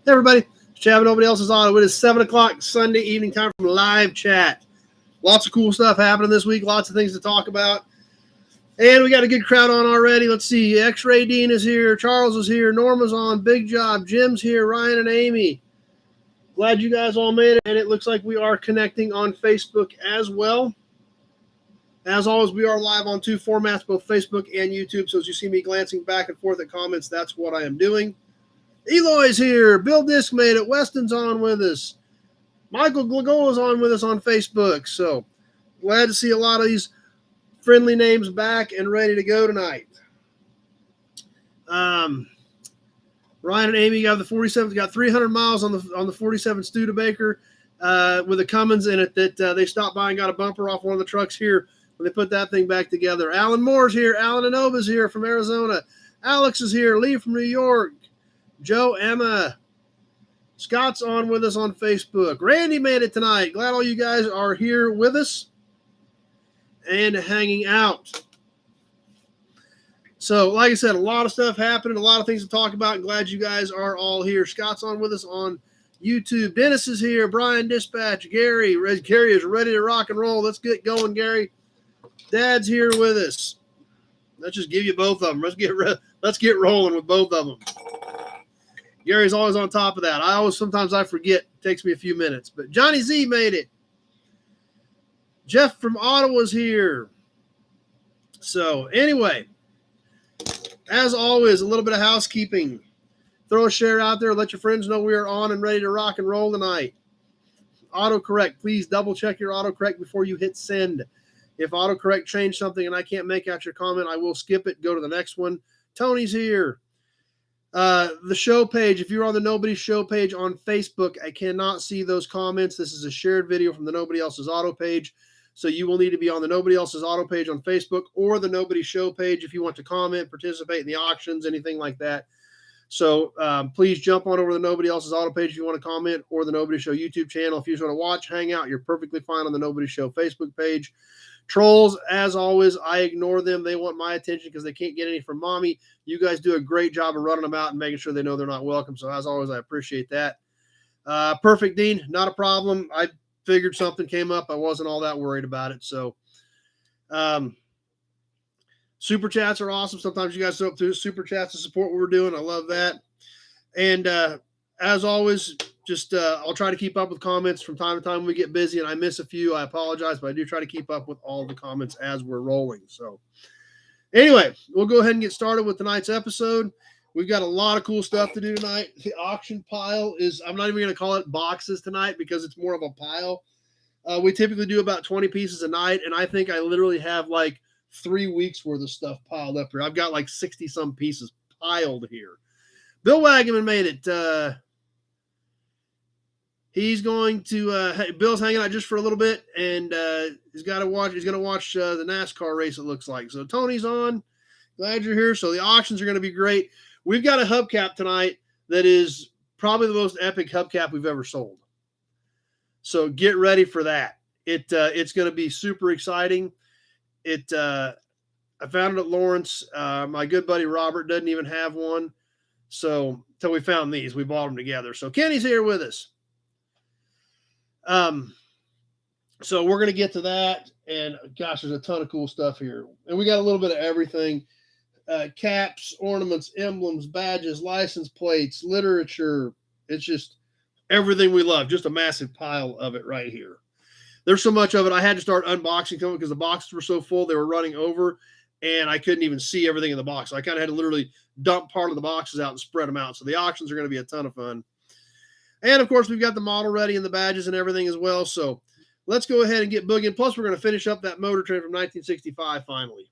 everybody, it's Chad, nobody else is on. It is 7 o'clock Sunday evening time from live chat. Lots of cool stuff happening this week. Lots of things to talk about. And we got a good crowd on already. Let's see. X-Ray Dean is here. Charles is here. Norma's on. Big Job. Jim's here. Ryan and Amy. Glad you guys all made it. And it looks like we are connecting on Facebook as well. As always, we are live on two formats, both Facebook and YouTube. So as you see me glancing back and forth at comments, that's what I am doing. Eloy's here. Bill Disk made it. Weston's on with us. Michael Glagola's on with us on Facebook. So glad to see a lot of these friendly names back and ready to go tonight. Ryan and Amy got the 47. Got 300 miles on the 47 Studebaker with a Cummins in it that they stopped by and got a bumper off one of the trucks here when they put that thing back together. Alan Moore's here. Alan Anova's here from Arizona. Alex is here. Lee from New York. Joe, Emma. Scott's on with us on Facebook. Randy made it tonight. Glad all you guys are here with us and hanging out. So, like I said, a lot of stuff happening, a lot of things to talk about. I'm glad you guys are all here. Scott's on with us on YouTube. Dennis is here. Brian Dispatch. Gary. Gary is ready to rock and roll. Let's get going, Gary. Dad's here with us. Let's just give you both of them. Let's get rolling with both of them. Gary's always on top of that. Sometimes I forget. It takes me a few minutes. But Johnny Z made it. Jeff from Ottawa's here. So, anyway, as always, a little bit of housekeeping. Throw a share out there. Let your friends know we are on and ready to rock and roll tonight. Autocorrect. Please double check your autocorrect before you hit send. If autocorrect changed something and I can't make out your comment, I will skip it. Go to the next one. Tony's here. The show page, if you're on the Nobody Show page on Facebook, I cannot see those comments. This is a shared video from the Nobody Else's Auto page. So you will need to be on the Nobody Else's Auto page on Facebook or the Nobody Show page if you want to comment, participate in the auctions, anything like that. So please jump on over to the Nobody Else's Auto page if you want to comment, or the Nobody Show YouTube channel. If you just want to watch, hang out, you're perfectly fine on the Nobody Show Facebook page. Trolls, as always, I ignore them. They want my attention because they can't get any from mommy. You guys do a great job of running them out and making sure they know they're not welcome. So as always, I appreciate that. Perfect, Dean. Not a problem. I figured something came up. I wasn't all that worried about it. So super chats are awesome. Sometimes you guys throw up through super chats to support what we're doing. I love that. And as always, just I'll try to keep up with comments from time to time when we get busy, and I miss a few. I apologize, but I do try to keep up with all the comments as we're rolling. So anyway, we'll go ahead and get started with tonight's episode. We've got a lot of cool stuff to do tonight. The auction pile is, I'm not even going to call it boxes tonight because it's more of a pile. We typically do about 20 pieces a night, and I think I literally have like 3 weeks worth of stuff piled up here. I've got like 60 some pieces piled here. Bill Wagaman made it. He's going to Bill's hanging out just for a little bit, and he's going to watch the NASCAR race, it looks like. So Tony's on. Glad you're here. So the auctions are going to be great. We've got a hubcap tonight that is probably the most epic hubcap we've ever sold. So get ready for that. It's going to be super exciting. I found it at Lawrence. My good buddy Robert doesn't even have one. So until we found these, we bought them together. So Kenny's here with us. So we're going to get to that, and gosh, there's a ton of cool stuff here, and we got a little bit of everything, caps, ornaments, emblems, badges, license plates, literature. It's just everything we love, just a massive pile of it right here. There's so much of it. I had to start unboxing them because the boxes were so full. They were running over, and I couldn't even see everything in the box. So I kind of had to literally dump part of the boxes out and spread them out. So the auctions are going to be a ton of fun. And, of course, we've got the model ready and the badges and everything as well. So let's go ahead and get boogieing. Plus, we're going to finish up that Motor Trend from 1965 finally.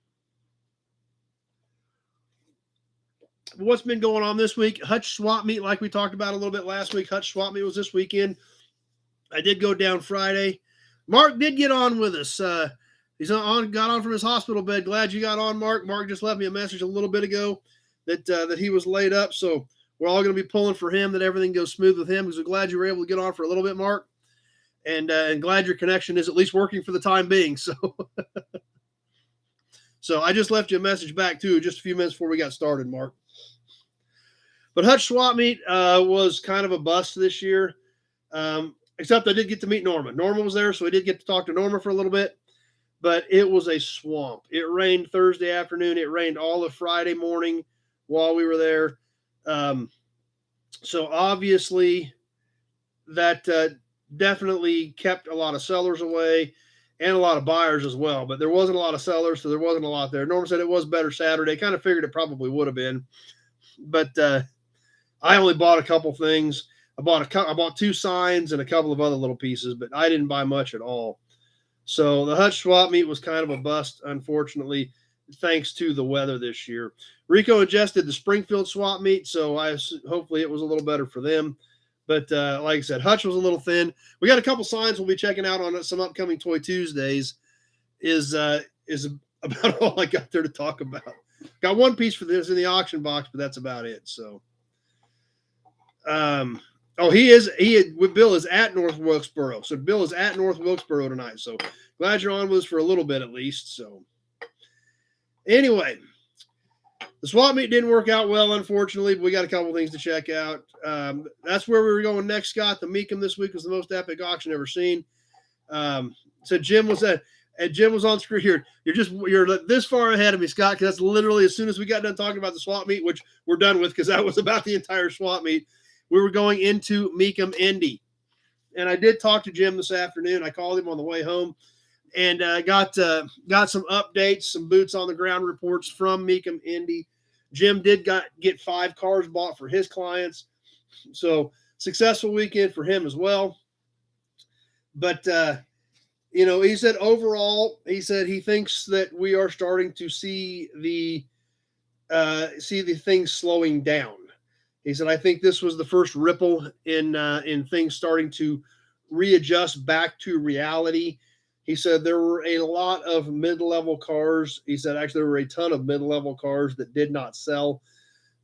What's been going on this week? Hutch Swap Meet, like we talked about a little bit last week. Hutch Swap Meet was this weekend. I did go down Friday. Mark did get on with us. Got on from his hospital bed. Glad you got on, Mark. Mark just left me a message a little bit ago that he was laid up. So we're all going to be pulling for him, that everything goes smooth with him, because we're glad you were able to get on for a little bit, Mark. And glad your connection is at least working for the time being. So So I just left you a message back, too, just a few minutes before we got started, Mark. But Hutch Swap Meet was kind of a bust this year, except I did get to meet Norma. Norma was there, so I did get to talk to Norma for a little bit, but it was a swamp. It rained Thursday afternoon. It rained all of Friday morning while we were there. So obviously that definitely kept a lot of sellers away and a lot of buyers as well, but there wasn't a lot of sellers, so there wasn't a lot there. Norma said it was better Saturday. Kind of figured it probably would have been, but I only bought a couple things. I bought 2 signs and a couple of other little pieces, but I didn't buy much at all. So the Hutch Swap Meet was kind of a bust, unfortunately, thanks to the weather this year. Rico adjusted the Springfield Swap Meet, so hopefully it was a little better for them. But like I said, Hutch was a little thin. We got a couple signs we'll be checking out on some upcoming Toy Tuesdays. Is about all I got there to talk about. Got one piece for this in the auction box, but that's about it. So, Bill is at North Wilkesboro. So Bill is at North Wilkesboro tonight. So glad you're on with us for a little bit at least. So anyway, the swap meet didn't work out well, unfortunately, but we got a couple things to check out. That's where we were going next, Scott. The Mecum this week was the most epic auction ever seen. So Jim was on screen here. You're this far ahead of me, Scott, because that's literally as soon as we got done talking about the swap meet, which we're done with because that was about the entire swap meet. We were going into Mecum Indy. And I did talk to Jim this afternoon. I called him on the way home and got some updates, some boots on the ground reports from Mecum Indy. Jim did get 5 cars bought for his clients. So successful weekend for him as well. But, he said overall, he thinks that we are starting to see the things slowing down. He said, I think this was the first ripple in things starting to readjust back to reality. He said there were a lot of mid-level cars. He said, actually, there were a ton of mid-level cars that did not sell.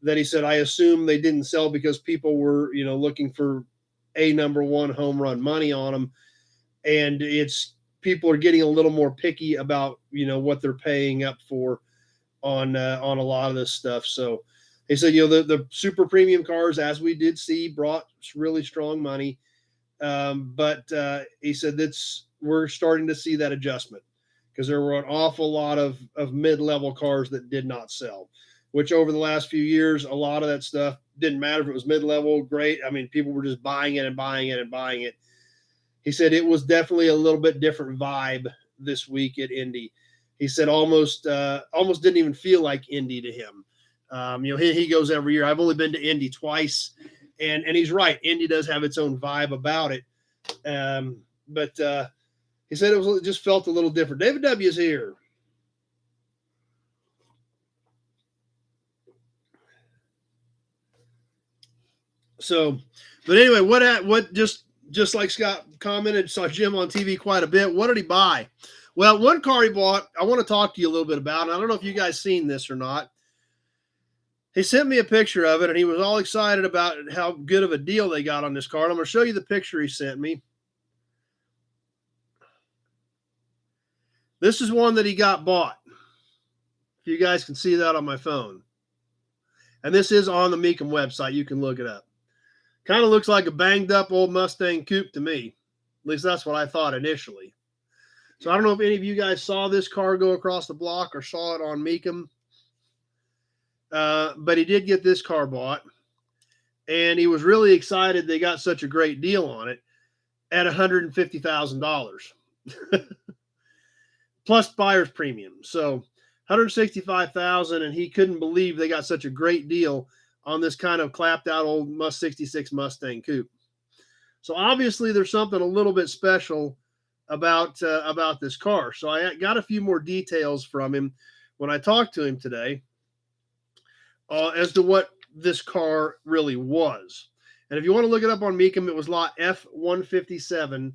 That he said, I assume they didn't sell because people were, looking for a number one home run money on them. And people are getting a little more picky about, what they're paying up for on a lot of this stuff. So he said, the super premium cars, as we did see, brought really strong money. But he said we're starting to see that adjustment because there were an awful lot of mid-level cars that did not sell, which over the last few years, a lot of that stuff didn't matter if it was mid-level, great. I mean, people were just buying it and buying it and buying it. He said it was definitely a little bit different vibe this week at Indy. He said almost didn't even feel like Indy to him. He goes every year. I've only been to Indy twice, and he's right. Indy does have its own vibe about it. But he said it just felt a little different. David W. is here. So, but anyway, what just like Scott commented, saw Jim on TV quite a bit. What did he buy? Well, one car he bought, I want to talk to you a little bit about. And I don't know if you guys seen this or not. He sent me a picture of it, and he was all excited about how good of a deal they got on this car. And I'm going to show you the picture he sent me. This is one that he got bought. If you guys can see that on my phone. And this is on the Mecum website. You can look it up. Kind of looks like a banged up old Mustang coupe to me. At least that's what I thought initially. So I don't know if any of you guys saw this car go across the block or saw it on Mecum. But he did get this car bought. And he was really excited they got such a great deal on it at $150,000. Plus buyer's premium. So $165,000, and he couldn't believe they got such a great deal on this kind of clapped out old 66 Mustang coupe. So obviously there's something a little bit special about this car. So I got a few more details from him when I talked to him today as to what this car really was. And if you want to look it up on Mecum, it was lot F157.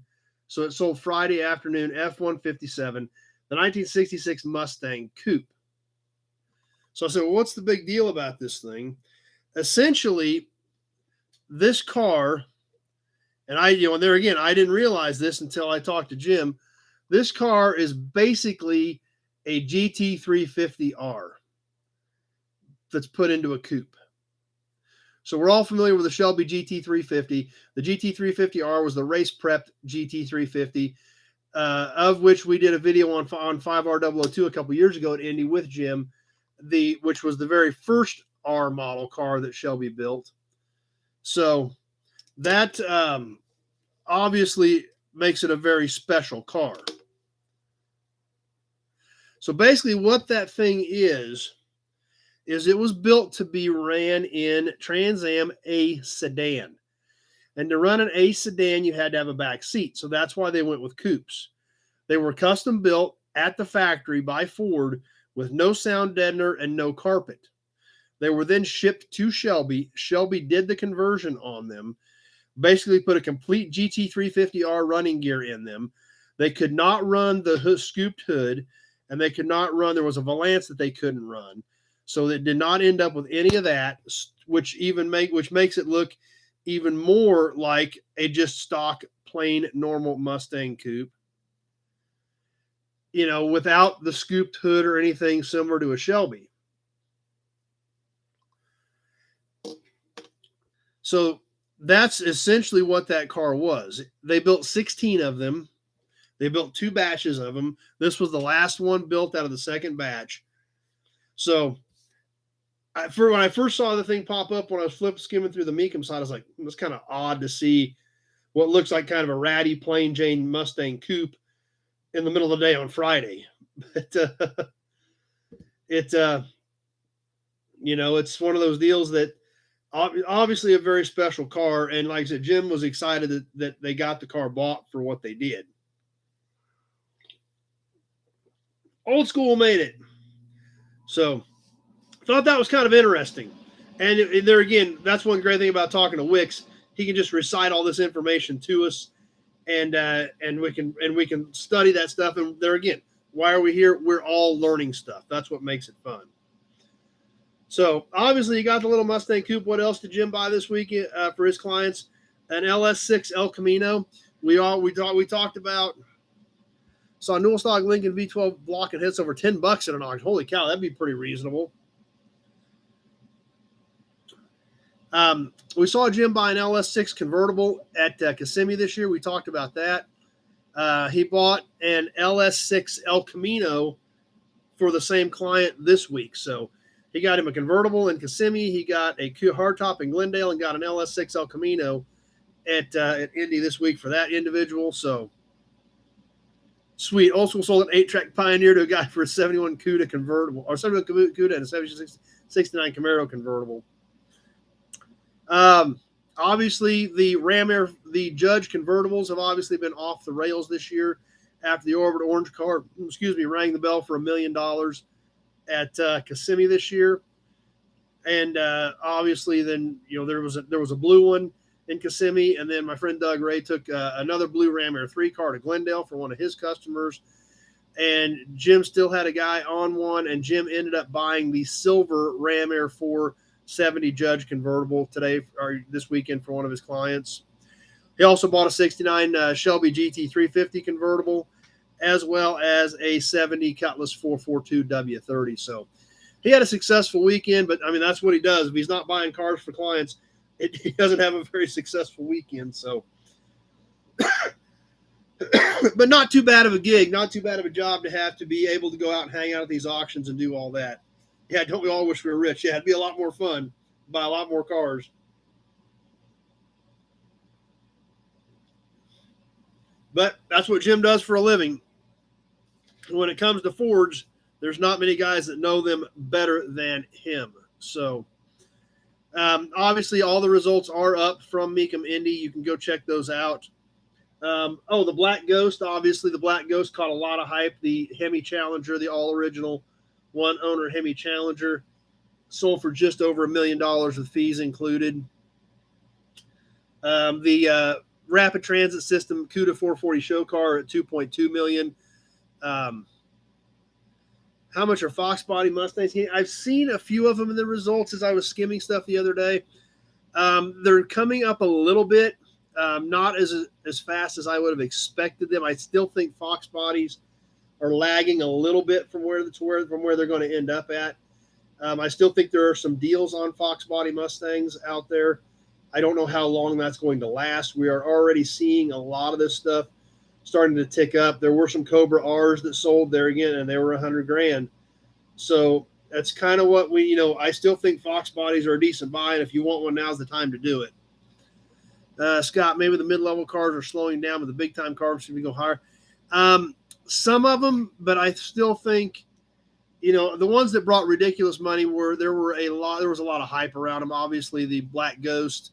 So it sold Friday afternoon, F157. The 1966 Mustang coupe. So I said, well, what's the big deal about this thing? Essentially, this car, and and there again, I didn't realize this until I talked to Jim. This car is basically a GT350R that's put into a coupe. So we're all familiar with the Shelby GT350. The GT350R was the race prepped GT350, of which we did a video on 5R002 a couple years ago at Indy with Jim, which was the very first R model car that Shelby built. So that obviously makes it a very special car. So basically what that thing is it was built to be ran in Trans Am A sedan. And to run an A sedan, you had to have a back seat. So that's why they went with coupes. They were custom built at the factory by Ford with no sound deadener and no carpet. They were then shipped to Shelby. Shelby did the conversion on them, basically put a complete GT350R running gear in them. They could not run the scooped hood, and they could not run, there was a Valance that they couldn't run. So it did not end up with any of that, which makes it look even more like a just stock, plain, normal Mustang coupe. You know, without the scooped hood or anything similar to a Shelby. So that's essentially what that car was. They built 16 of them. They built 2 batches of them. This was the last one built out of the second batch. So when I first saw the thing pop up, when I was skimming through the Mecum side, I was like, it's kind of odd to see what looks like kind of a ratty, plain Jane Mustang coupe in the middle of the day on Friday. But it's one of those deals that obviously a very special car. And like I said, Jim was excited that they got the car bought for what they did. Old School made it. So thought that was kind of interesting. And there again, that's one great thing about talking to Wicks. He can just recite all this information to us, and we can study that stuff. And there again, why are we here? We're all learning stuff. That's what makes it fun. So obviously you got the little Mustang coupe. What else did Jim buy this week for his clients? An LS6 El Camino. We talked about. Saw a Newell stock Lincoln V12 block and hits over $10 at an auction. Holy cow, that'd be pretty reasonable. We saw Jim buy an LS6 convertible at Kissimmee this year. We talked about that. He bought an LS6 El Camino for the same client this week. So he got him a convertible in Kissimmee. He got a hardtop in Glendale and got an LS6 El Camino at Indy this week for that individual. So sweet. Also sold an 8-track Pioneer to a guy for a 71 Cuda convertible, or 71 Cuda and a 69 Camaro convertible. Obviously, the Judge convertibles have obviously been off the rails this year after the Orbit Orange car, rang the bell for $1 million at Kissimmee this year. And obviously, then there was a blue one in Kissimmee, and then my friend Doug Ray took another blue Ram Air 3 car to Glendale for one of his customers. And Jim still had a guy on one, and Jim ended up buying the silver Ram Air 4 70 Judge convertible today or this weekend for one of his clients. He also bought a 69 Shelby GT350 convertible, as well as a 70 Cutlass 442 W30. So he had a successful weekend, but I mean, that's what he does. If he's not buying cars for clients, he doesn't have a very successful weekend. So, but not too bad of a gig, not too bad of a job to have to be able to go out and hang out at these auctions and do all that. Yeah, don't we all wish we were rich? Yeah, it'd be a lot more fun, buy a lot more cars. But that's what Jim does for a living. When it comes to Fords, there's not many guys that know them better than him. So, obviously, all the results are up from Mecum Indy. You can go check those out. The Black Ghost. Obviously, the Black Ghost caught a lot of hype. The Hemi Challenger, the all-original one-owner Hemi Challenger, sold for just over $1 million with fees included. The Rapid Transit System Cuda 440 show car at $2.2 million. How much are Fox body Mustangs? I've seen a few of them in the results as I was skimming stuff the other day. They're coming up a little bit, not as fast as I would have expected them. I still think Fox bodies are lagging a little bit from where they're going to end up at. I still think there are some deals on Fox Body Mustangs out there. I don't know how long that's going to last. We are already seeing a lot of this stuff starting to tick up. There were some Cobra R's that sold there again, and they were $100,000. So that's kind of what we, I still think Fox Bodies are a decent buy, and if you want one, now's the time to do it. Scott, maybe the mid-level cars are slowing down, but the big-time cars should go higher. Some of them, but I still think, the ones that brought ridiculous money there was a lot of hype around them. Obviously, the Black Ghost,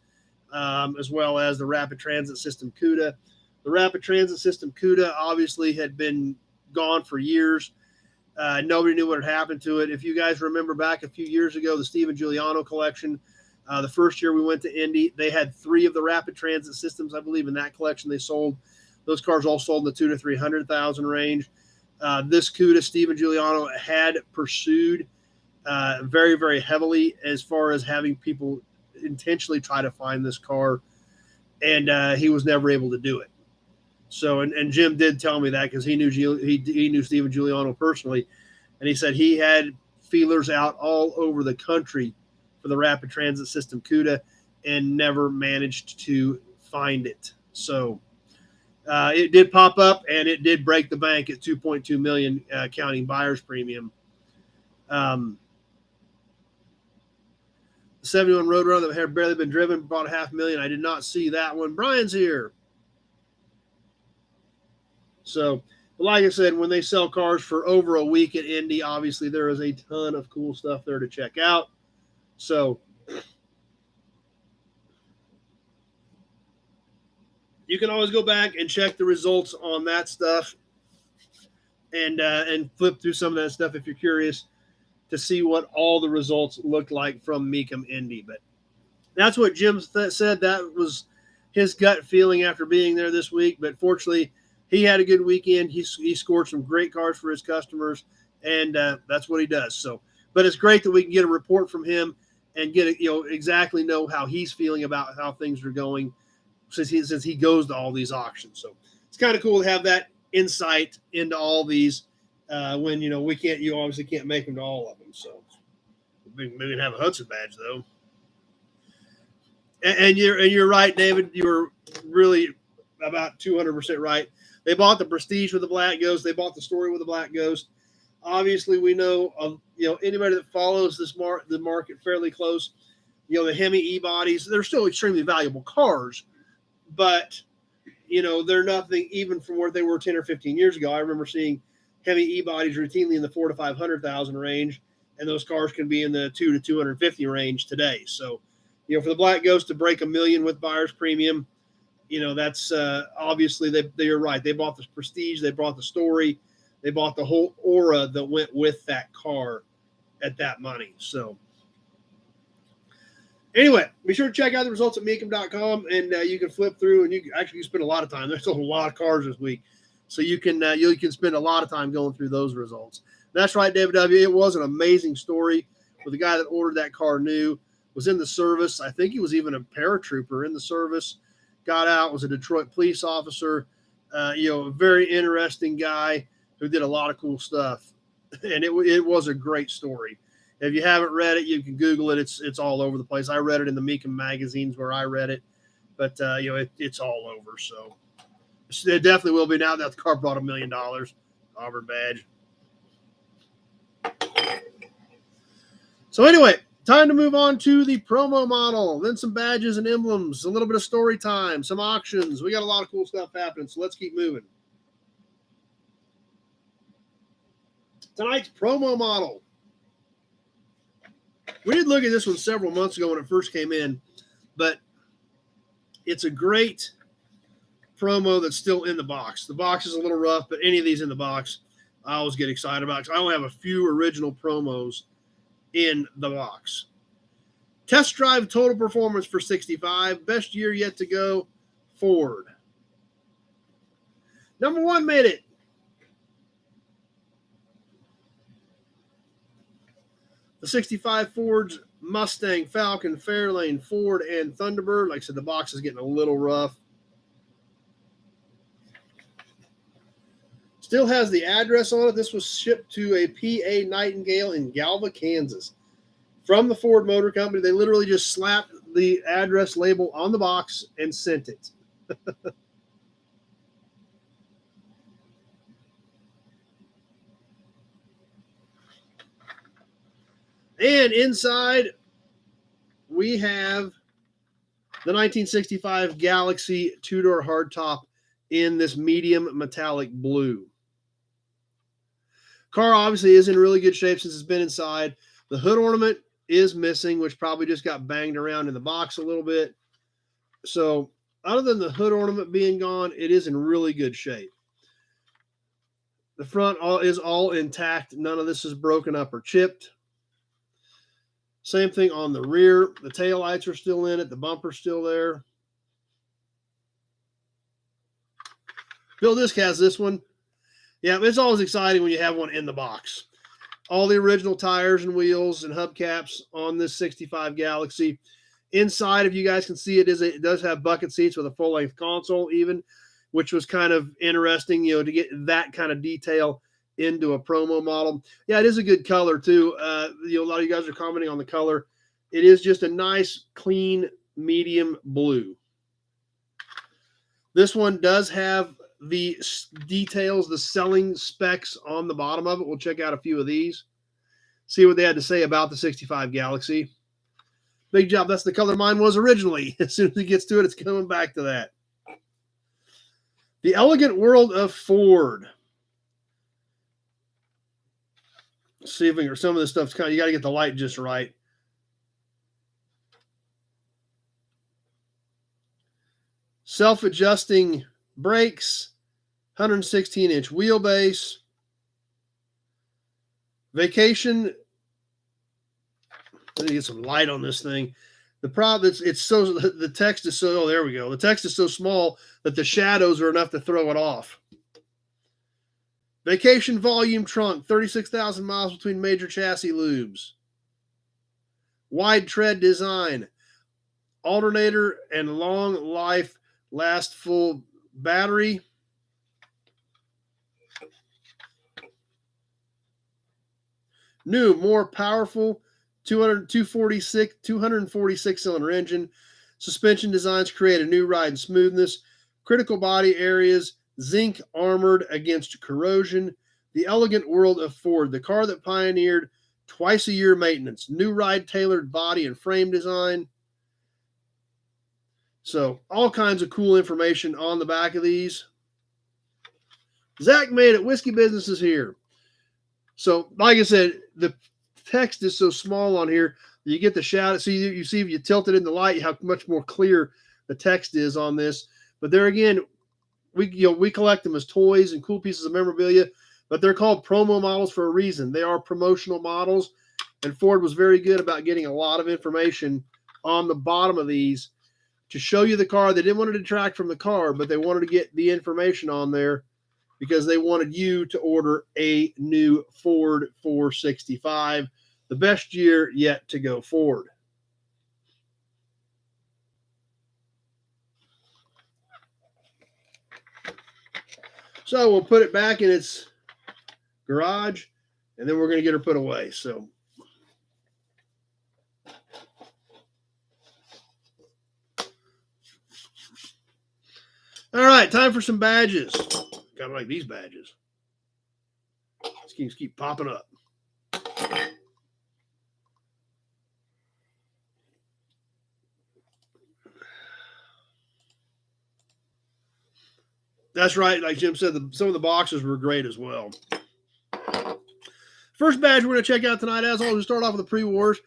as well as the Rapid Transit System CUDA. The Rapid Transit System CUDA obviously had been gone for years. Nobody knew what had happened to it. If you guys remember back a few years ago, the Steven Giuliano collection, the first year we went to Indy, they had 3 of the Rapid Transit Systems, I believe, in that collection they sold. Those cars all sold in the $200,000 to $300,000 range. This CUDA, Steven Giuliano had pursued very, very heavily as far as having people intentionally try to find this car, and he was never able to do it. So, and Jim did tell me that because he knew Steven Giuliano personally, and he said he had feelers out all over the country for the Rapid Transit System CUDA and never managed to find it. So it did pop up, and it did break the bank at $2.2 million, counting buyer's premium. The 71 Roadrunner that had barely been driven bought $500,000. I did not see that one. Brian's here. So, like I said, when they sell cars for over a week at Indy, obviously there is a ton of cool stuff there to check out. So, you can always go back and check the results on that stuff and flip through some of that stuff if you're curious to see what all the results looked like from Mecum Indy. But that's what Jim said. That was his gut feeling after being there this week. But fortunately, he had a good weekend. He scored some great cars for his customers, and that's what he does. So, but it's great that we can get a report from him and get exactly know how he's feeling about how things are going since he goes to all these auctions. So it's kind of cool to have that insight into all these when you obviously can't make them to all of them. So we can have a Hudson badge though. And you're right, David. You were really about 200% right. They bought the Prestige with the Black Ghost. They bought the Story with the Black Ghost. Obviously, we know of anybody that follows the market fairly close. The Hemi E-bodies, they're still extremely valuable cars, but they're nothing even from where they were 10 or 15 years ago. I remember seeing Hemi E-bodies routinely in the $400,000 to $500,000 range, and those cars can be in the $200,000 to $250,000 range today. So, for the Black Ghost to break $1 million with buyer's premium, that's obviously they're right. They bought the Prestige, they bought the Story, they bought the whole aura that went with that car at that money. So anyway, be sure to check out the results at Mecum.com, and you can flip through, and you can spend a lot of time. There's a lot of cars this week, so you can spend a lot of time going through those results. That's right, David W. It was an amazing story with the guy that ordered that car new, was in the service. I think he was even a paratrooper in the service. Got out, was a Detroit police officer, a very interesting guy who did a lot of cool stuff. And it was a great story. If you haven't read it, you can Google it. It's all over the place. I read it in the Mecum magazines where I read it, but it's all over. So it definitely will be now that the car brought $1 million. Auburn badge. So anyway, time to move on to the promo model, then some badges and emblems, a little bit of story time, some auctions. We got a lot of cool stuff happening, so let's keep moving. Tonight's promo model. We did look at this one several months ago when it first came in, but it's a great promo that's still in the box. The box is a little rough, but any of these in the box, I always get excited about because I only have a few original promos in the box. Test drive total performance for 65. Best year yet to go, Ford. Number 1 made it. The 65 Ford's Mustang, Falcon, Fairlane, Ford, and Thunderbird. Like I said, the box is getting a little rough. Still has the address on it. This was shipped to a PA Nightingale in Galva, Kansas. from the Ford Motor Company. They literally just slapped the address label on the box and sent it. And inside, we have the 1965 Galaxie two-door hardtop in this medium metallic blue. Car obviously is in really good shape since it's been inside. The hood ornament is missing, which probably just got banged around in the box a little bit. So other than the hood ornament being gone, it is in really good shape. The front is all intact. None of this is broken up or chipped. Same thing on the rear. The taillights are still in it. The bumper's still there. Bill Disc has this one. Yeah, it's always exciting when you have one in the box. All the original tires and wheels and hubcaps on this 65 Galaxie. Inside, if you guys can see, it does have bucket seats with a full-length console even, which was kind of interesting, to get that kind of detail into a promo model. Yeah, it is a good color too. A lot of you guys are commenting on the color. It is just a nice, clean, medium blue. This one does have the details, the selling specs on the bottom of it. We'll check out a few of these, see what they had to say about the 65 Galaxie. Big job. That's the color mine was originally. As soon as it gets to it, it's coming back to that. The Elegant World of Ford. Let's see if some of this stuff's you got to get the light just right. Self-adjusting brakes, 116-inch wheelbase. Vacation. Let me get some light on this thing. The problem is the text is so, there we go. The text is so small that the shadows are enough to throw it off. Vacation volume trunk, 36,000 miles between major chassis lubes. Wide tread design. Alternator and long life last full battery. New, more powerful 246 cylinder engine. Suspension designs create a new ride and smoothness. Critical body areas, zinc armored against corrosion. The Elegant World of Ford, the car that pioneered twice a year maintenance. New ride tailored body and frame design. So all kinds of cool information on the back of these. Zach made it. Whiskey Business is here. So like I said, the text is so small on here, you get the shadow. So you see if you tilt it in the light, how much more clear the text is on this. But there again, we collect them as toys and cool pieces of memorabilia, but they're called promo models for a reason. They are promotional models, and Ford was very good about getting a lot of information on the bottom of these to show you the car. They didn't want to detract from the car, but they wanted to get the information on there because they wanted you to order a new Ford 465, the best year yet to go Ford. So we'll put it back in its garage, and then we're going to get her put away. So all right, time for some badges. Kind of like these badges. These keep popping up. That's right. Like Jim said, some of the boxes were great as well. First badge we're going to check out tonight, as always, we start off with the pre-wars.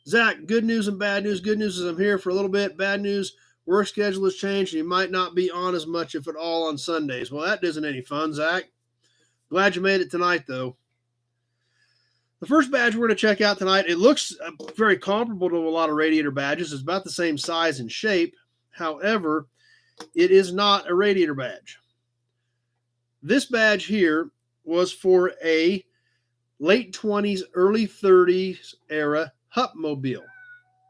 Zach, good news and bad news. Good news is I'm here for a little bit. Bad news, work schedule has changed, and you might not be on as much, if at all, on Sundays. Well, that isn't any fun, Zach. Glad you made it tonight, though. The first badge we're going to check out tonight, it looks very comparable to a lot of Radiator badges. It's about the same size and shape. However, it is not a Radiator badge. This badge here was for a late 20s, early 30s era Hupmobile.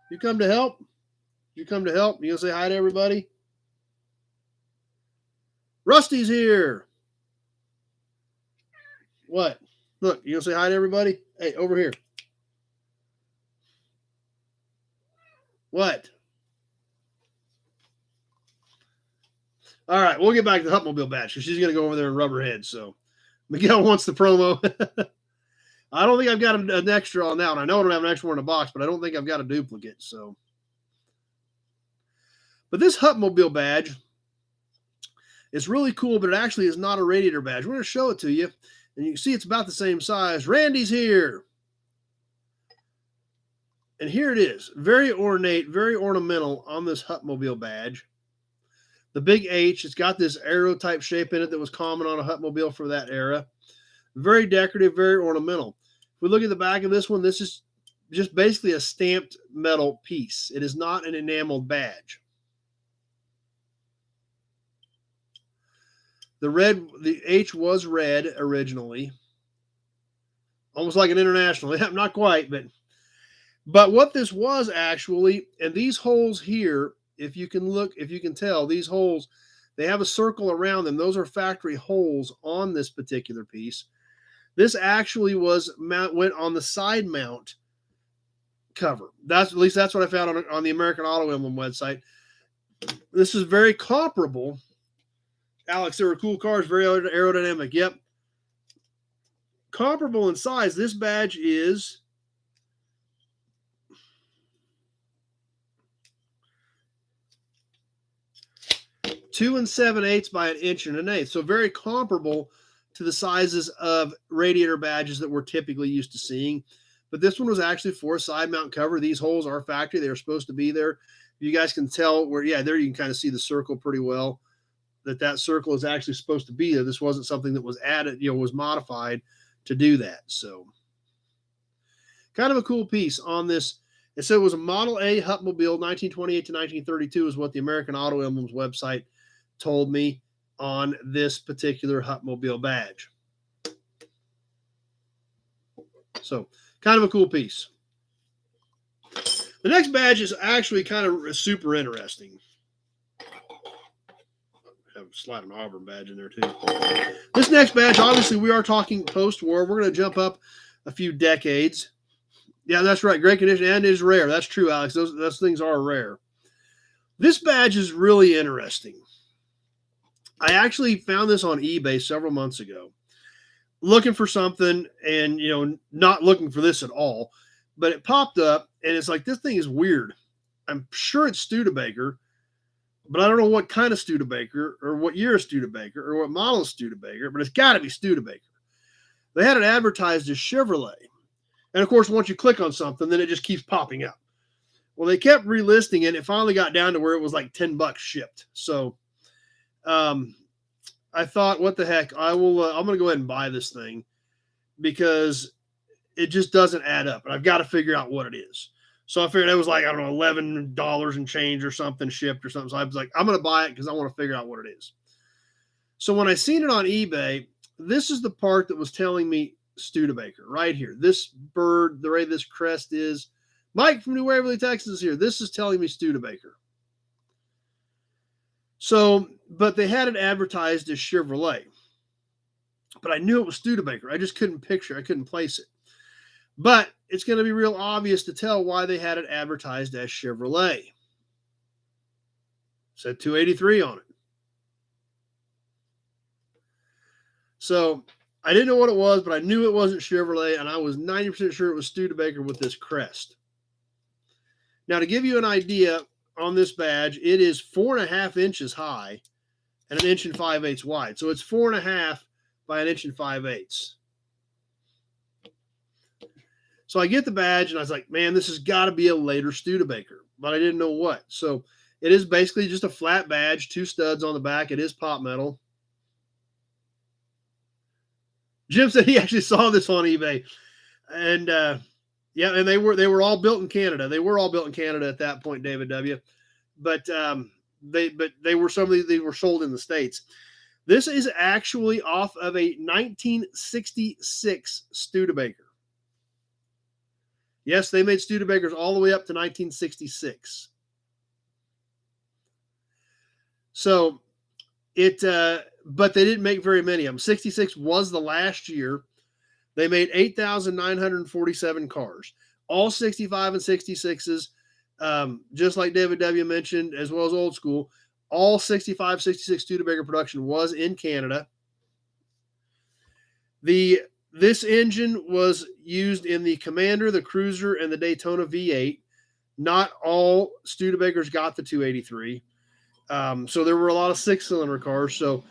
You come to help? You come to help? You gonna say hi to everybody? Rusty's here. What? Look, you gonna say hi to everybody? Hey, over here. What? All right, we'll get back to the Hupmobile badge because she's going to go over there and rub her head. So Miguel wants the promo. I don't think I've got an extra on that one. I know I don't have an extra one in the box, but I don't think I've got a duplicate. So, but this Hupmobile badge is really cool, but it actually is not a radiator badge. We're going to show it to you, and you can see it's about the same size. Randy's here. And here it is. Very ornate, very ornamental on this Hupmobile badge. The big H, it's got this arrow type shape in it that was common on a Hupmobile for that era. Very decorative, very ornamental. If we look at the back of this one, this is just basically a stamped metal piece. It is not an enameled badge. The H was red originally. Almost like an international. Not quite, but what this was actually, and these holes here, if you can look, if you can tell, these holes, they have a circle around them. Those are factory holes on this particular piece. This actually went on the side mount cover. At least that's what I found on the American Auto Emblem website. This is very comparable. Alex, they were cool cars, very aerodynamic. Yep. Comparable in size. This badge is 2 7/8 by 1 1/8 inches. So very comparable to the sizes of radiator badges that we're typically used to seeing. But this one was actually for a side mount cover. These holes are factory. They are supposed to be there. You guys can tell where, yeah, there you can kind of see the circle pretty well, that circle is actually supposed to be there. This wasn't something that was added, was modified to do that. So kind of a cool piece on this. It said it was a Model A Hupmobile 1928 to 1932 is what the American Auto Emblems website told me on this particular Hupmobile badge. So kind of a cool piece. The next badge is actually kind of super interesting. Have a Slide an Auburn badge in there too. This next badge, obviously we are talking post-war. We're going to jump up a few decades. Yeah, that's right. Great condition and is rare. That's true, Alex. Those things are rare. This badge is really interesting. I actually found this on eBay several months ago, looking for something and, not looking for this at all, but it popped up and it's like, this thing is weird. I'm sure it's Studebaker, but I don't know what kind of Studebaker or what year of Studebaker or what model of Studebaker, but it's got to be Studebaker. They had it advertised as Chevrolet. And of course, once you click on something, then it just keeps popping up. Well, they kept relisting it. It finally got down to where it was like $10 shipped. So, I thought, what the heck? I'm going to go ahead and buy this thing because it just doesn't add up. And I've got to figure out what it is. So I figured it was like, I don't know, $11 and change or something shipped or something. So I was like, I'm going to buy it because I want to figure out what it is. So when I seen it on eBay, this is the part that was telling me Studebaker right here. This bird, the way this crest is. Mike from New Waverly, Texas is here. This is telling me Studebaker. So, but they had it advertised as Chevrolet. But I knew it was Studebaker. I just couldn't place it. But it's going to be real obvious to tell why they had it advertised as Chevrolet. It said 283 on it. So I didn't know what it was, but I knew it wasn't Chevrolet, and I was 90% sure it was Studebaker with this crest. Now, to give you an idea on this badge, it is 4.5 inches high and 1 5/8 inches wide. So it's 4.5 by 1 5/8 inches. So I get the badge, and I was like, man, this has got to be a later Studebaker, but I didn't know what. So it is basically just a flat badge, 2 studs on the back. It is pop metal. Jim said he actually saw this on eBay, and yeah, and they were all built in Canada. They were all built in Canada at that point, David W. But they were they were sold in the States. This is actually off of a 1966 Studebaker. Yes, they made Studebakers all the way up to 1966. So but they didn't make very many of them. 66 was the last year. They made 8,947 cars, all 65 and 66s. Just like David W. mentioned, as well as Old School, all 65, 66 Studebaker production was in Canada. This engine was used in the Commander, the Cruiser, and the Daytona V8. Not all Studebakers got the 283. So there were a lot of six-cylinder cars. So,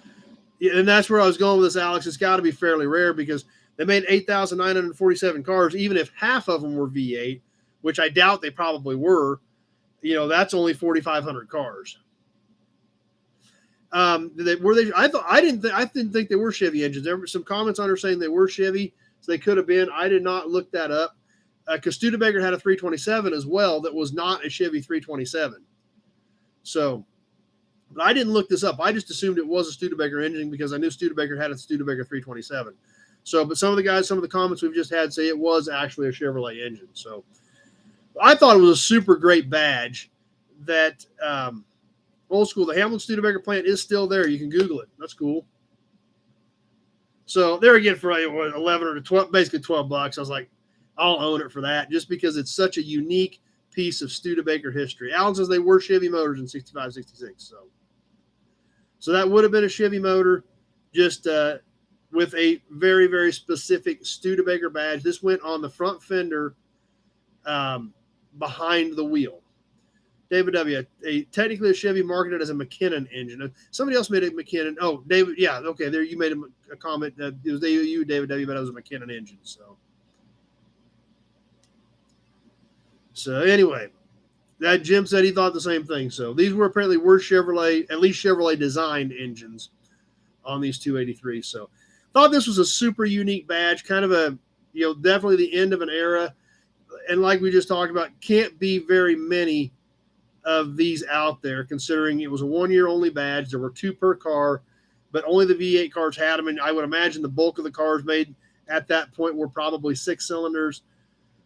and that's where I was going with this, Alex. It's got to be fairly rare because they made 8,947 cars, even if half of them were V8, which I doubt they probably were. That's only 4,500 cars. I didn't think they were Chevy engines. There were some comments on there saying they were Chevy, so they could have been. I did not look that up because Studebaker had a 327 as well that was not a Chevy 327. So, but I didn't look this up. I just assumed it was a Studebaker engine because I knew Studebaker had a Studebaker 327. So, but some of the comments we've just had say it was actually a Chevrolet engine. So, I thought it was a super great badge that. Old School, the Hamlin Studebaker plant is still there. You can Google it. That's cool. So there again for 11 or 12, basically $12. I was like, I'll own it for that just because it's such a unique piece of Studebaker history. Alan says they were Chevy motors in 65, 66. So that would have been a Chevy motor just with a very, very specific Studebaker badge. This went on the front fender behind the wheel. David W., technically a Chevy marketed as a McKinnon engine. Somebody else made a McKinnon. Oh, David, yeah, okay, there you made a comment. It was you, David W., but it was a McKinnon engine. So anyway, that Jim said he thought the same thing. So these were apparently Chevrolet, at least Chevrolet designed engines on these 283. So thought this was a super unique badge, kind of a, definitely the end of an era. And like we just talked about, can't be very many of these out there, considering it was a 1 year only badge. There were 2 per car, but only the V8 cars had them. And I would imagine the bulk of the cars made at that point were probably 6 cylinders.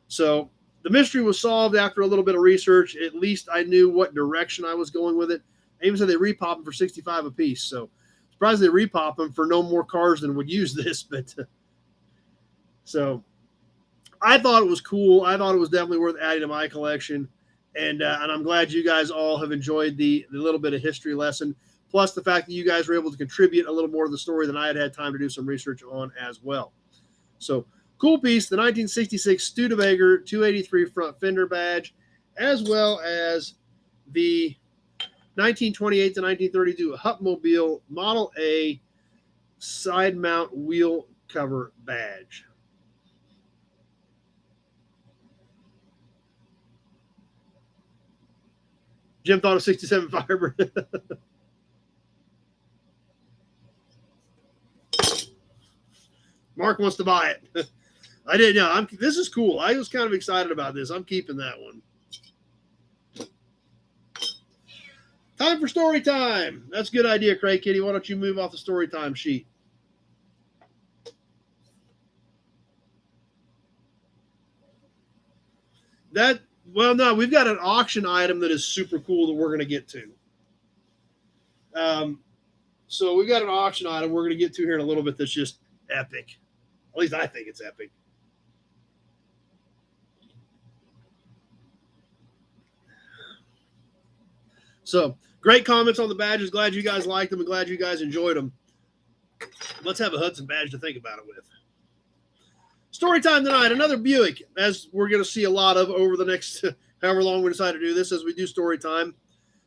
So the mystery was solved after a little bit of research. At least I knew what direction I was going with it. I even said they repop them for 65 a piece. So surprised they repop them for no more cars than would use this. But so I thought it was cool. I thought it was definitely worth adding to my collection. And I'm glad you guys all have enjoyed the little bit of history lesson, plus the fact that you guys were able to contribute a little more to the story than I had time to do some research on as well. So, cool piece, the 1966 Studebaker 283 front fender badge, as well as the 1928 to 1932 Hupmobile Model A side mount wheel cover badge. Jim thought of 67 Firebird. Mark wants to buy it. I didn't know. This is cool. I was kind of excited about this. I'm keeping that one. Time for story time. That's a good idea, Craig Kitty. Why don't you move off the story time sheet? No, we've got an auction item that is super cool that we're going to get to. So we've got an auction item we're going to get to here in a little bit that's just epic. At least I think it's epic. So great comments on the badges. Glad you guys liked them and glad you guys enjoyed them. Let's have a Hudson badge to think about it with. Story time tonight, another Buick, as we're going to see a lot of over the next however long we decide to do this as we do story time.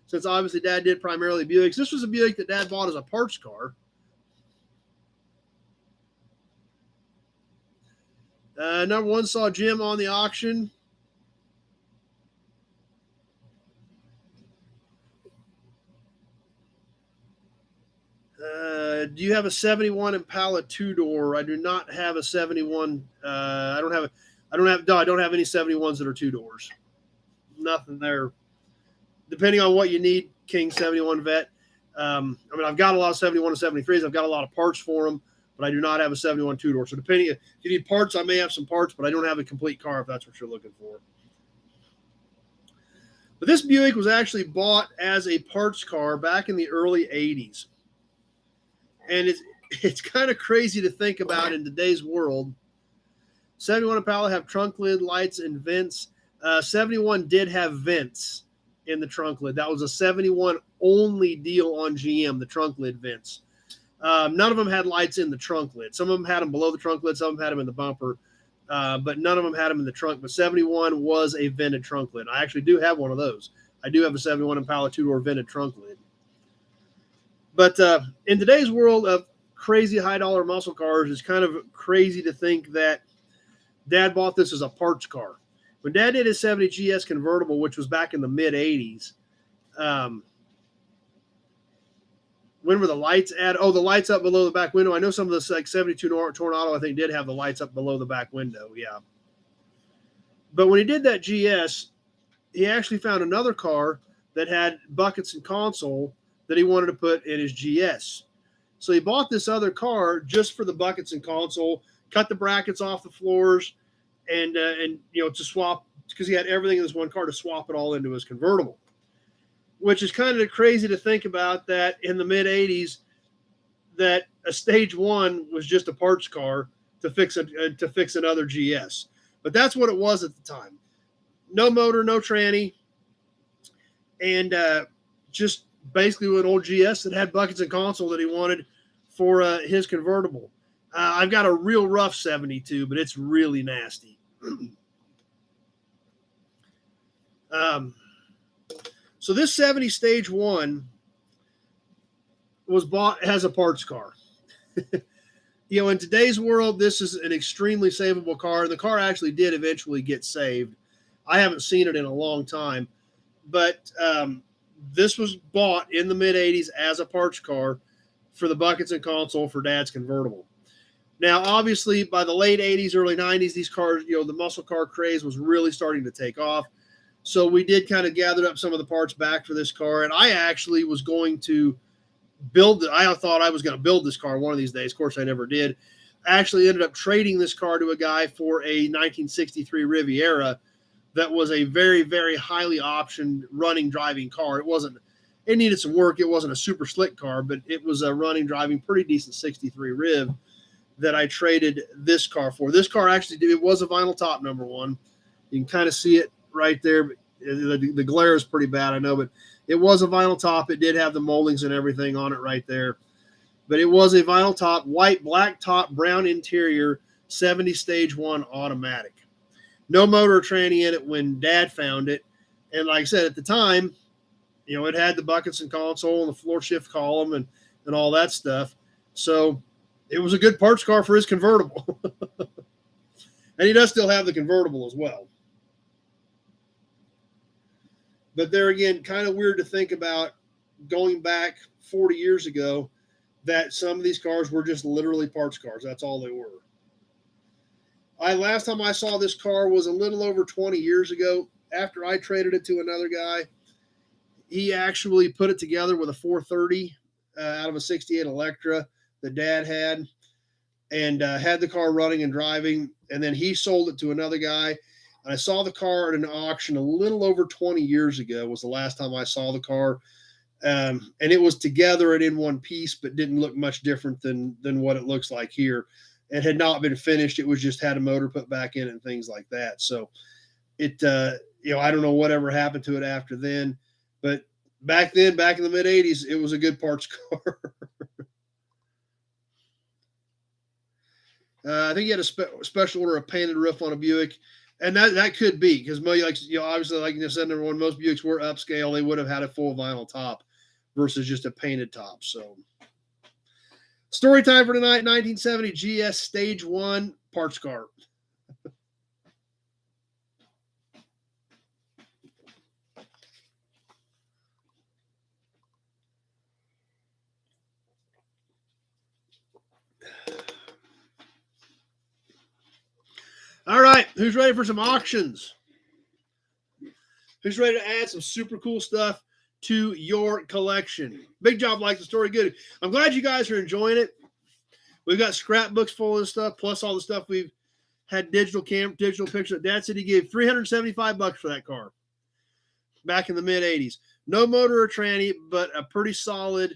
Since obviously Dad did primarily Buicks. This was a Buick that Dad bought as a parts car. Number one saw Jim on the auction. Do you have a 71 Impala 2-door? I do not have a 71. I don't have any 71s that are 2-doors. Nothing there. Depending on what you need, King 71 Vet. I've got a lot of 71 and 73s. I've got a lot of parts for them, but I do not have a 71 2-door. So depending if you need parts, I may have some parts, but I don't have a complete car if that's what you're looking for. But this Buick was actually bought as a parts car back in the early 80s. And it's kind of crazy to think about in today's world. 71 Impala have trunk lid lights and vents. 71 did have vents in the trunk lid. That was a 71 only deal on GM, the trunk lid vents. None of them had lights in the trunk lid. Some of them had them below the trunk lid. Some of them had them in the bumper. But none of them had them in the trunk. But 71 was a vented trunk lid. I actually do have one of those. I do have a 71 Impala two-door vented trunk lid. But in today's world of crazy high-dollar muscle cars, it's kind of crazy to think that Dad bought this as a parts car. When Dad did his 70 GS convertible, which was back in the mid-'80s, when were the lights at? Oh, the lights up below the back window. I know some of the like 72 Tornado, I think, did have the lights up below the back window. Yeah. But when he did that GS, he actually found another car that had buckets and console that he wanted to put in his GS. So he bought this other car just for the buckets and console, cut the brackets off the floors, and to swap, because he had everything in this one car, to swap it all into his convertible. Which is kind of crazy to think about, that in the mid-'80s, that a Stage 1 was just a parts car to fix another GS. But that's what it was at the time. No motor, no tranny, and just basically an old GS that had buckets and console that he wanted for his convertible. I've got a real rough 72, but it's really nasty. So this 70 Stage 1 was bought as a parts car. In today's world, this is an extremely savable car. The car actually did eventually get saved. I haven't seen it in a long time. But this was bought in the mid-'80s as a parts car for the buckets and console for Dad's convertible. Now, obviously, by the late 80s, early 90s, these cars, the muscle car craze was really starting to take off. So we did kind of gather up some of the parts back for this car. And I actually was going to build it. I thought I was going to build this car one of these days. Of course, I never did. I actually ended up trading this car to a guy for a 1963 Riviera that was a very, very highly optioned running, driving car. It needed some work. It wasn't a super slick car, but it was a running, driving, pretty decent 63 Riv that I traded this car for. This car actually it was a vinyl top, number one. You can kind of see it right there. But the glare is pretty bad, I know, but it was a vinyl top. It did have the moldings and everything on it right there. But it was a vinyl top, white, black top, brown interior, 70 Stage 1 automatic. No motor or tranny in it when Dad found it. And like I said, at the time, it had the buckets and console and the floor shift column and all that stuff. So it was a good parts car for his convertible. And he does still have the convertible as well. But there again, kind of weird to think about going back 40 years ago that some of these cars were just literally parts cars. That's all they were. Last time I saw this car was a little over 20 years ago. After I traded it to another guy, he actually put it together with a 430 out of a 68 Electra that Dad had, and had the car running and driving. And then he sold it to another guy. And I saw the car at an auction a little over 20 years ago was the last time I saw the car. And it was together and in one piece, but didn't look much different than what it looks like here. It had not been finished. It was just had a motor put back in it and things like that. So it, I don't know whatever happened to it after then, but back then, back in the mid 80s, it was a good parts car. I think he had a special order of painted roof on a Buick. And that could be because, obviously, like you said, number one, most Buicks were upscale. They would have had a full vinyl top versus just a painted top. So, story time for tonight: 1970 GS Stage 1 parts car. All right, who's ready for some auctions? Who's ready to add some super cool stuff to your collection? Big job, like the story, good. I'm glad you guys are enjoying it. We've got scrapbooks full of stuff, plus all the stuff we've had digital pictures. Dad said he gave $375 for that car back in the mid 80s. No motor or tranny, but a pretty solid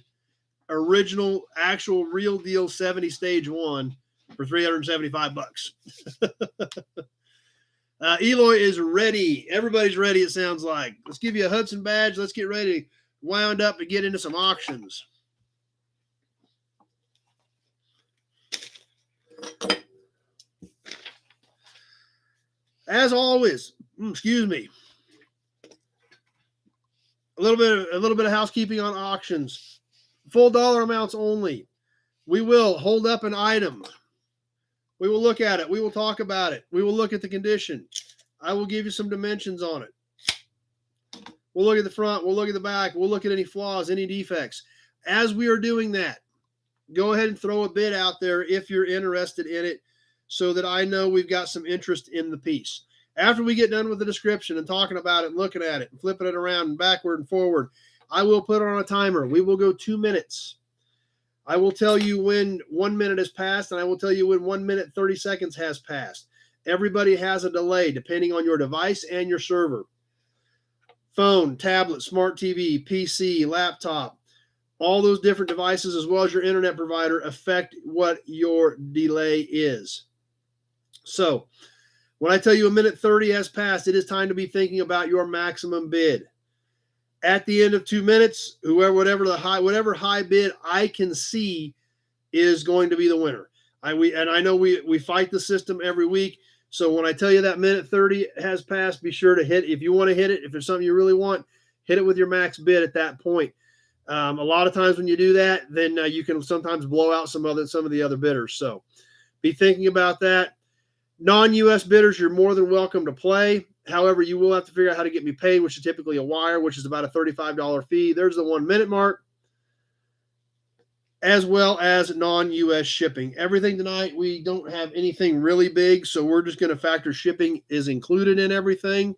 original, actual, real deal 70 Stage 1 for $375. Eloy is ready. Everybody's ready, it sounds like. Let's give you a Hudson badge. Let's get ready to wound up and get into some auctions. As always, excuse me. A little bit of housekeeping on auctions. Full dollar amounts only. We will hold up an item. We will look at it. We will talk about it. We will look at the condition. I will give you some dimensions on it. We'll look at the front. We'll look at the back. We'll look at any flaws, any defects. As we are doing that, go ahead and throw a bid out there if you're interested in it so that I know we've got some interest in the piece. After we get done with the description and talking about it and looking at it and flipping it around and backward and forward, I will put it on a timer. We will go 2 minutes. I will tell you when 1 minute has passed, and I will tell you when 1 minute 30 seconds has passed. Everybody has a delay depending on your device and your server. Phone, tablet, smart TV, PC, laptop, all those different devices as well as your internet provider affect what your delay is. So when I tell you 1 minute 30 has passed, it is time to be thinking about your maximum bid. At the end of 2 minutes, whatever high bid I can see is going to be the winner. I know we fight the system every week. So when I tell you that minute 30 has passed, be sure to hit. If you want to hit it, if there's something you really want, hit it with your max bid at that point. A lot of times when you do that, then you can sometimes blow out some of the other bidders. So be thinking about that. Non-U.S. bidders, you're more than welcome to play. However, you will have to figure out how to get me paid, which is typically a wire, which is about a $35 fee. There's the 1 minute mark, as well as non-U.S. shipping. Everything tonight, we don't have anything really big, so we're just going to factor shipping is included in everything.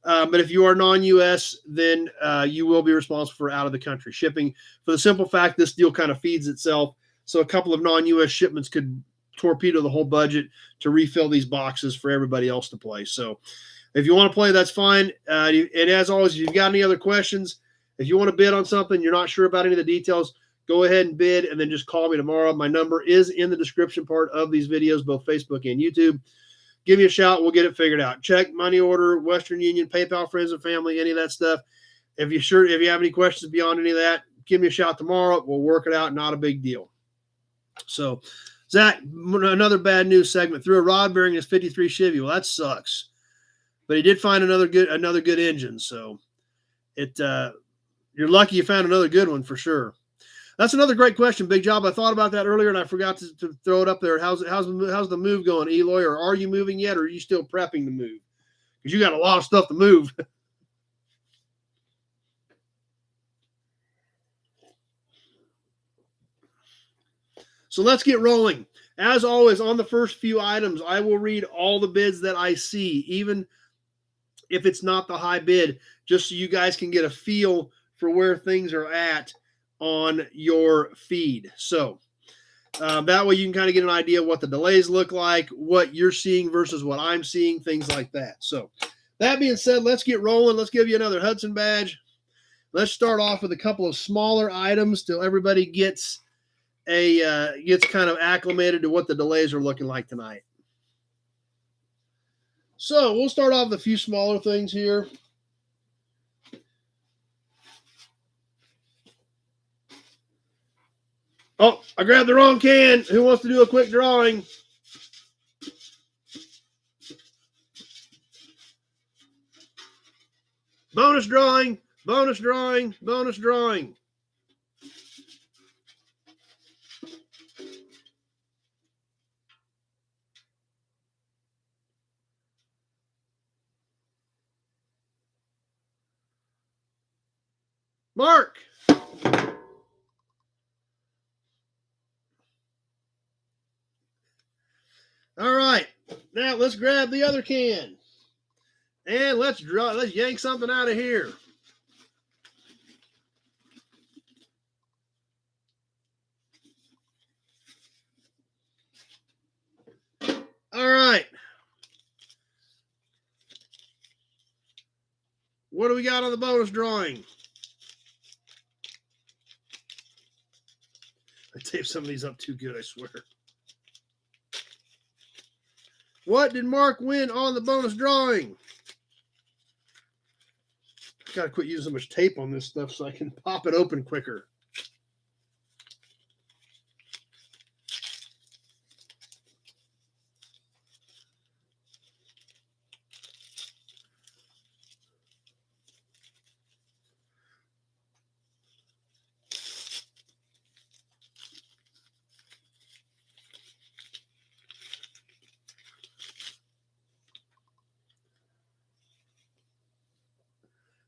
But if you are non-U.S., then you will be responsible for out of the country shipping. For the simple fact, this deal kind of feeds itself. So a couple of non-U.S. shipments could torpedo the whole budget to refill these boxes for everybody else to play. So if you want to play, that's fine. And as always, if you've got any other questions, if you want to bid on something, you're not sure about any of the details, go ahead and bid and then just call me tomorrow. My number is in the description part of these videos, both Facebook and YouTube. Give me a shout. We'll get it figured out. Check, money order, Western Union, PayPal, friends and family, any of that stuff. If you have any questions beyond any of that, give me a shout tomorrow. We'll work it out. Not a big deal. So, Zach, another bad news segment. Threw a rod bearing his 53 Chevy. Well, that sucks. But he did find another good engine. So you're lucky you found another good one for sure. That's another great question. Big job. I thought about that earlier and I forgot to throw it up there. How's the move going, Eloy? Or are you moving yet, or are you still prepping to move? Because you got a lot of stuff to move. So let's get rolling. As always, on the first few items, I will read all the bids that I see, even if it's not the high bid, just so you guys can get a feel for where things are at on your feed. So that way you can kind of get an idea of what the delays look like, what you're seeing versus what I'm seeing, things like that. So that being said, let's get rolling. Let's give you another Hudson badge. Let's start off with a couple of smaller items till everybody gets kind of acclimated to what the delays are looking like tonight. So we'll start off with a few smaller things here. Oh, I grabbed the wrong can. Who wants to do a quick drawing? Bonus drawing, bonus drawing, bonus drawing. Mark. All right. Now let's grab the other can. And let's yank something out of here. All right. What do we got on the bonus drawing? I taped some of these up too good, I swear. What did Mark win on the bonus drawing? Got to quit using so much tape on this stuff so I can pop it open quicker.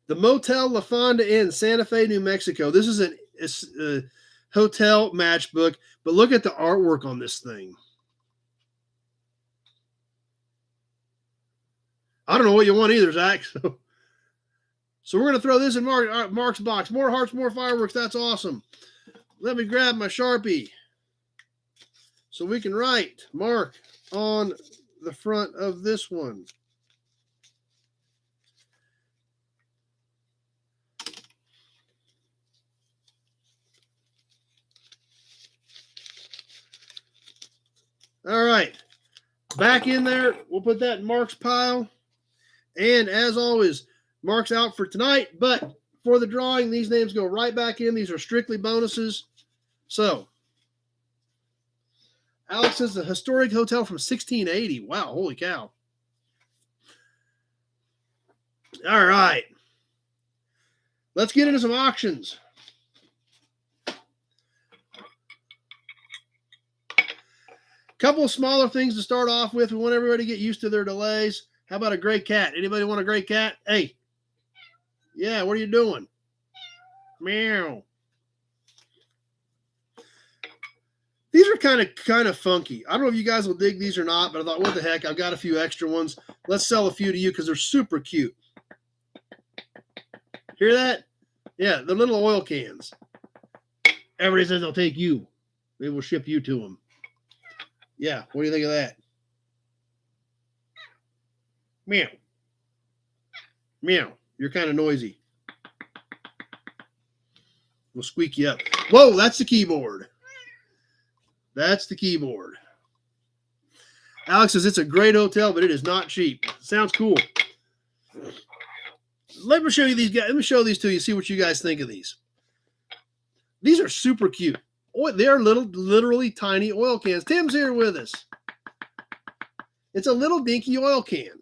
The Motel La Fonda Inn, Santa Fe, New Mexico. This is a hotel matchbook, but look at the artwork on this thing. I don't know what you want either, Zach. So we're going to throw this in Mark's box. More hearts, more fireworks. That's awesome. Let me grab my Sharpie so we can write Mark on the front of this one. All right, back in there. We'll put that in Mark's pile. And as always, Mark's out for tonight, but for the drawing, these names go right back in. These are strictly bonuses. So, Alex is a historic hotel from 1680. Wow, holy cow. All right. Let's get into some auctions. Couple of smaller things to start off with. We want everybody to get used to their delays. How about a gray cat? Anybody want a gray cat? Hey. Yeah, what are you doing? Meow. These are kind of funky. I don't know if you guys will dig these or not, but I thought, what the heck? I've got a few extra ones. Let's sell a few to you because they're super cute. Hear that? Yeah, the little oil cans. Everybody says they'll take you. Maybe we'll ship you to them. Yeah, what do you think of that? Meow. Meow. You're kind of noisy. We'll squeak you up. Whoa, that's the keyboard. That's the keyboard. Alex says it's a great hotel, but it is not cheap. Sounds cool. Let me show you these guys. Let me show these to you. See what you guys think of these. These are super cute. They are literally tiny oil cans. Tim's here with us. It's a little dinky oil can.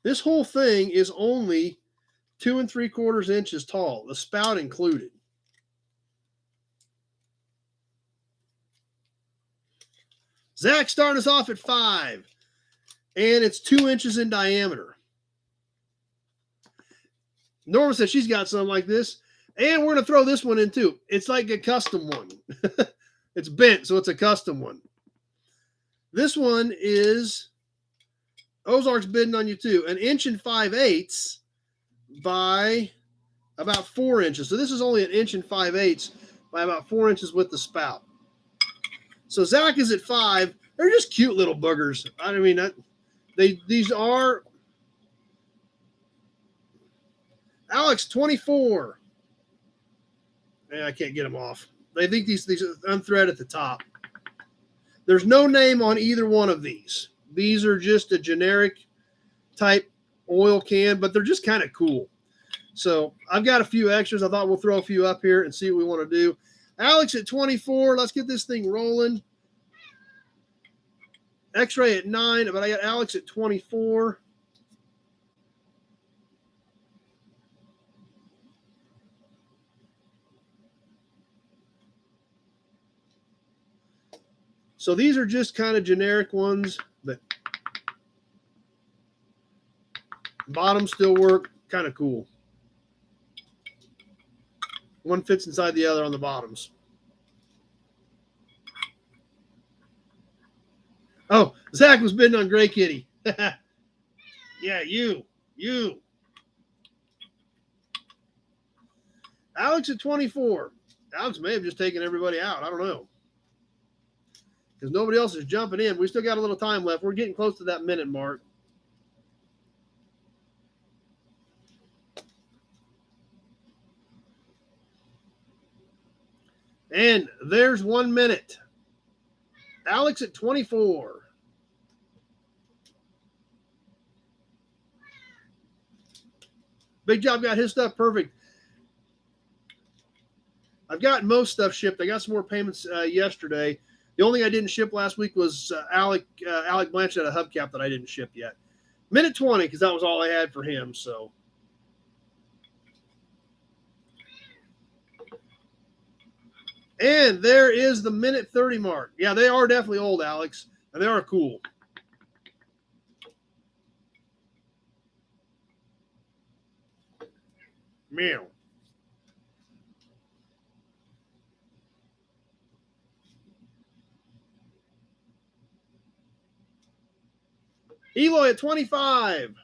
This whole thing is only 2 3/4 inches tall, the spout included. Zach starting us off at 5, and it's 2 inches in diameter. Norma said she's got something like this. And we're going to throw this one in too. It's like a custom one. It's bent, so it's a custom one. This one is Ozark's bidding on you too. 1 5/8 by about 4 inches. So this is only 1 5/8 by about 4 inches with the spout. So Zach is at 5. They're just cute little boogers. I mean, these are Alex 24. I can't get them off. They think these unthread at the top. There's no name on either one of these. These are just a generic type oil can, but they're just kind of cool. So I've got a few extras. I thought we'll throw a few up here and see what we want to do. Alex at 24. Let's get this thing rolling. X-ray at 9, but I got Alex at 24. So these are just kind of generic ones, but bottoms still work. Kind of cool. One fits inside the other on the bottoms. Oh, Zach was bidding on Gray Kitty. Yeah, you. Alex at 24. Alex may have just taken everybody out. I don't know. Because nobody else is jumping in. We still got a little time left. We're getting close to that minute mark. And there's 1 minute. Alex at 24. Big Job got his stuff perfect. I've gotten most stuff shipped. I got some more payments yesterday. The only thing I didn't ship last week was Alec Blanchett at a hubcap that I didn't ship yet. Minute 20, because that was all I had for him. So, and there is the minute 30 mark. Yeah, they are definitely old, Alex, and they are cool. Meow. Eloy at 25.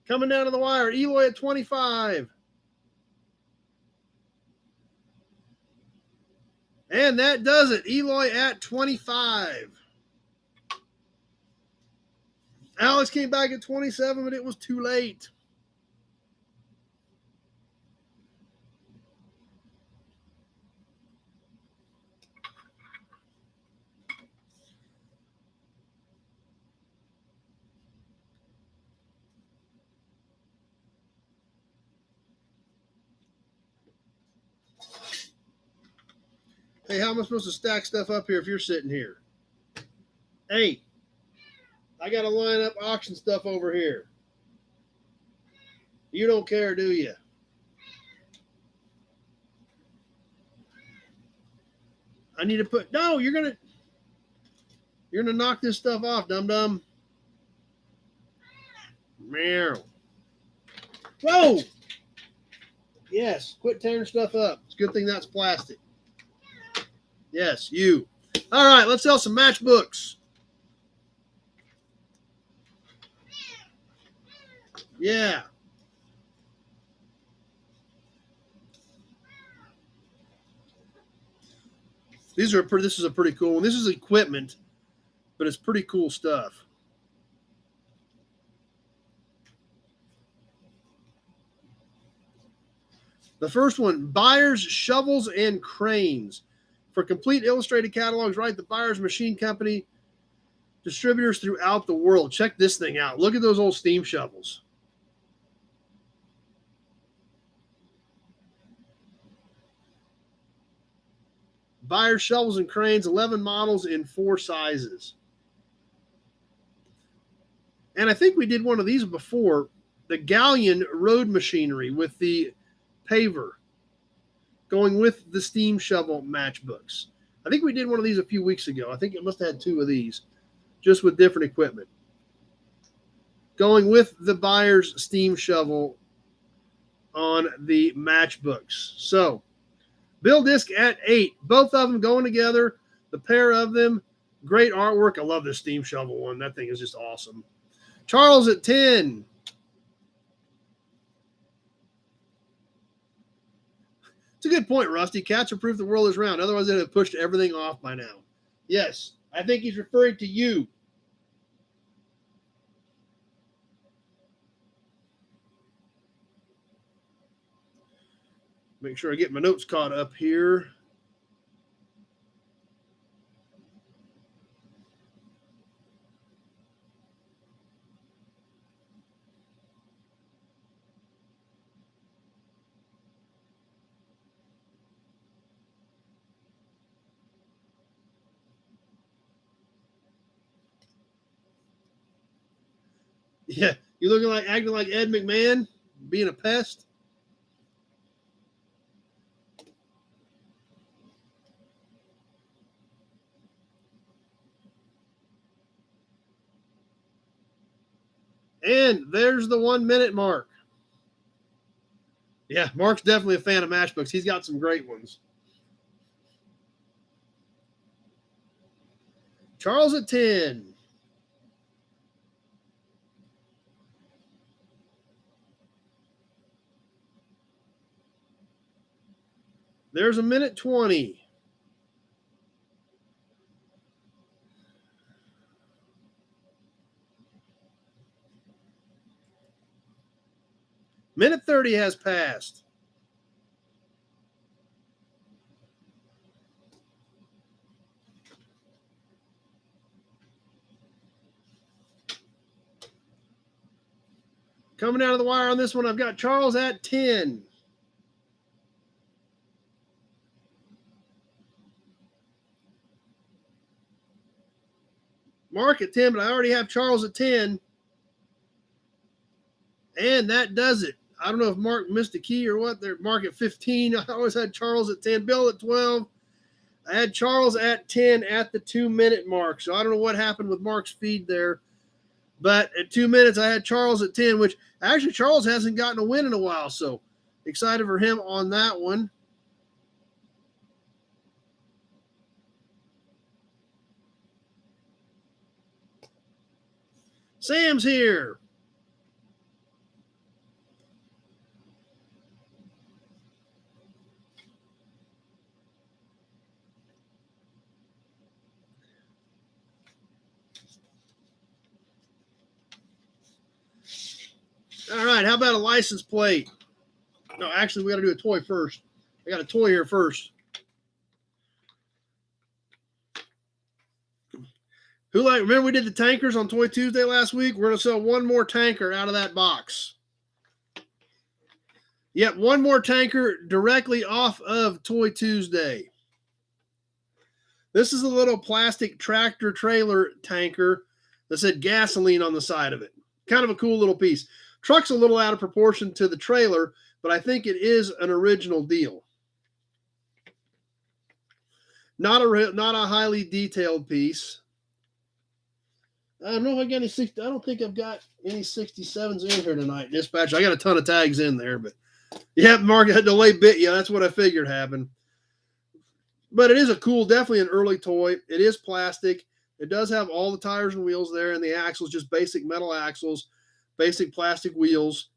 Coming down to the wire. Eloy at 25. And that does it. Eloy at 25. Alex came back at 27, but it was too late. Hey, how am I supposed to stack stuff up here if you're sitting here? Hey, I got to line up auction stuff over here. You don't care, do you? I need to put, no, you're going to knock this stuff off, dum-dum. Meow. Whoa! Yes, quit tearing stuff up. It's a good thing that's plastic. Yes, you. All right, let's sell some matchbooks. Yeah. This is a pretty cool one. This is equipment, but it's pretty cool stuff. The first one, Byers Shovels and Cranes. For complete illustrated catalogs, write the Byers Machine Company, distributors throughout the world. Check this thing out. Look at those old steam shovels. Byers Shovels and Cranes, 11 models in 4 sizes. And I think we did one of these before, the Galleon Road Machinery with the paver going with the steam shovel matchbooks. I think we did one of these a few weeks ago. I think it must have had 2 of these, just with different equipment. Going with the Byers steam shovel on the matchbooks. So, Bill Disc at 8. Both of them going together. The pair of them. Great artwork. I love this steam shovel one. That thing is just awesome. Charles at 10. It's a good point, Rusty. Cats are proof the world is round. Otherwise, they'd have pushed everything off by now. Yes, I think he's referring to you. Make sure I get my notes caught up here. Yeah, you acting like Ed McMahon, being a pest. And there's the 1 minute mark. Yeah, Mark's definitely a fan of matchbooks. He's got some great ones. Charles at 10. There's a minute 20. Minute 30 has passed. Coming down to the wire on this one, I've got Charles at 10. Mark at 10, but I already have Charles at 10. And that does it. I don't know if Mark missed a key or what. They're Mark at 15. I always had Charles at 10. Bill at 12. I had Charles at 10 at the 2-minute mark. So I don't know what happened with Mark's feed there. But at 2 minutes, I had Charles at 10, which actually Charles hasn't gotten a win in a while. So excited for him on that one. Sam's here. All right, how about a license plate? No, actually, we got to do a toy first. I got a toy here first. Remember we did the tankers on Toy Tuesday last week? We're going to sell one more tanker out of that box. Yep, one more tanker directly off of Toy Tuesday. This is a little plastic tractor trailer tanker that said gasoline on the side of it. Kind of a cool little piece. Truck's a little out of proportion to the trailer, but I think it is an original deal. Not a highly detailed piece. I don't know if I got any 60. I don't think I've got any 67s in here tonight, dispatch. I got a ton of tags in there, but yeah, Mark had delay bit you. That's what I figured happened. But it is a cool, definitely an early toy. It is plastic. It does have all the tires and wheels there, and the axles, just basic metal axles, basic plastic wheels.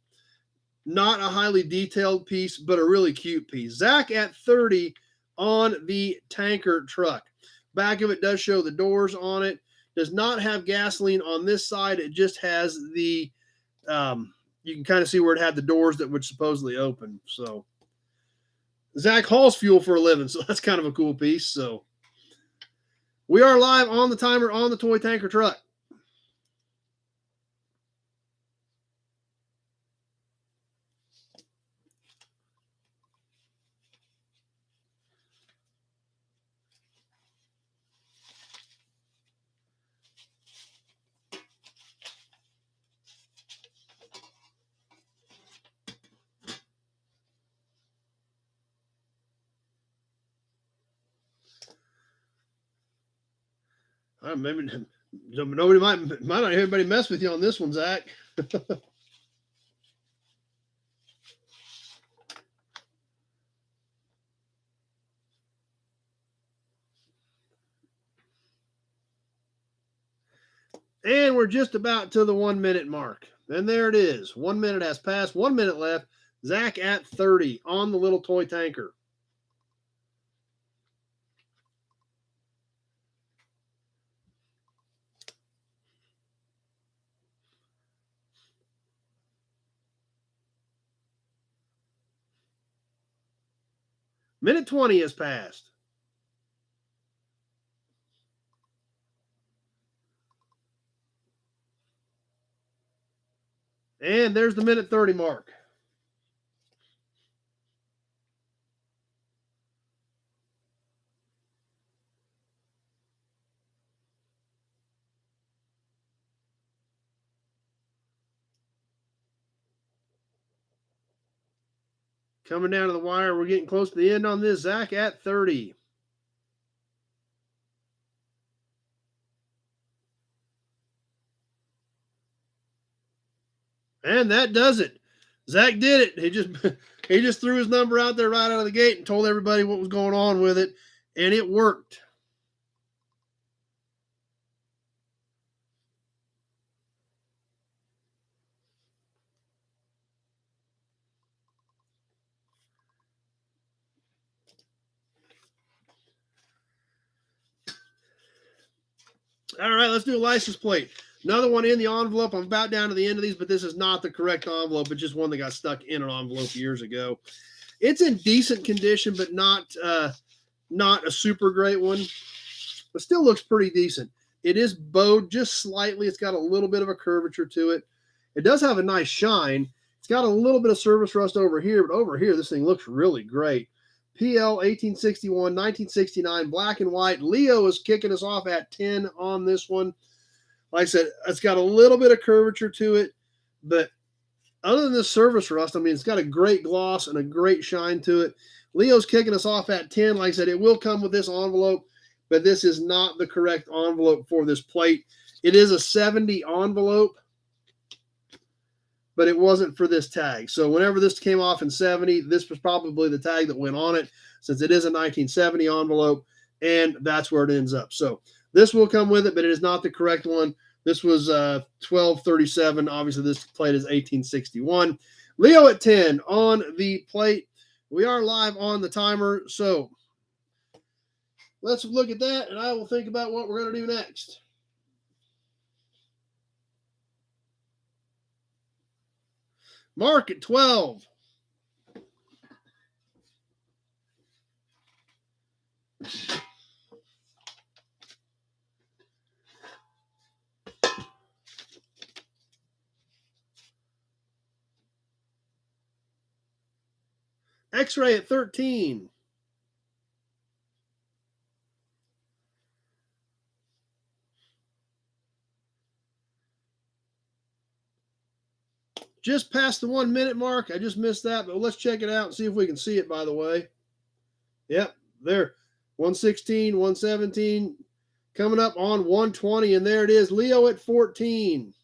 Not a highly detailed piece, but a really cute piece. Zach at 30 on the tanker truck. Back of it does show the doors on it. Does not have gasoline on this side. It just has the, you can kind of see where it had the doors that would supposedly open. So Zach hauls fuel for a living, so that's kind of a cool piece. So we are live on the timer on the toy tanker truck. Maybe nobody might not everybody mess with you on this one, Zach. And we're just about to the 1 minute mark. And there it is. 1 minute has passed. 1 minute left. Zach at 30 on the little toy tanker. Minute 20 has passed. And there's the minute 30 mark. Coming down to the wire, we're getting close to the end on this. Zach at 30. And that does it. Zach did it. He just threw his number out there right out of the gate and told everybody what was going on with it, and it worked. All right, let's do a license plate. Another one in the envelope. I'm about down to the end of these, but this is not the correct envelope. It's just one that got stuck in an envelope years ago. It's in decent condition, but not a super great one. But still looks pretty decent. It is bowed just slightly. It's got a little bit of a curvature to it. It does have a nice shine. It's got a little bit of service rust over here, but over here, this thing looks really great. PL 1861, 1969, black and white. Leo is kicking us off at 10 on this one. Like I said, it's got a little bit of curvature to it, but other than this service rust, I mean, it's got a great gloss and a great shine to it. Leo's kicking us off at 10. Like I said, it will come with this envelope, but this is not the correct envelope for this plate. It is a 70 envelope, but it wasn't for this tag. So whenever this came off in 70, this was probably the tag that went on it, since it is a 1970 envelope, and that's where it ends up. So this will come with it, but it is not the correct one. This was 1237. Obviously, this plate is 1861. Leo at 10 on the plate. We are live on the timer, so let's look at that, and I will think about what we're going to do next. Mark at 12. X-ray at 13. Just past the 1 minute mark. I just missed that, but let's check it out and see if we can see it, by the way. Yep, there. 116, 117, coming up on 120, and there it is. Leo at 14.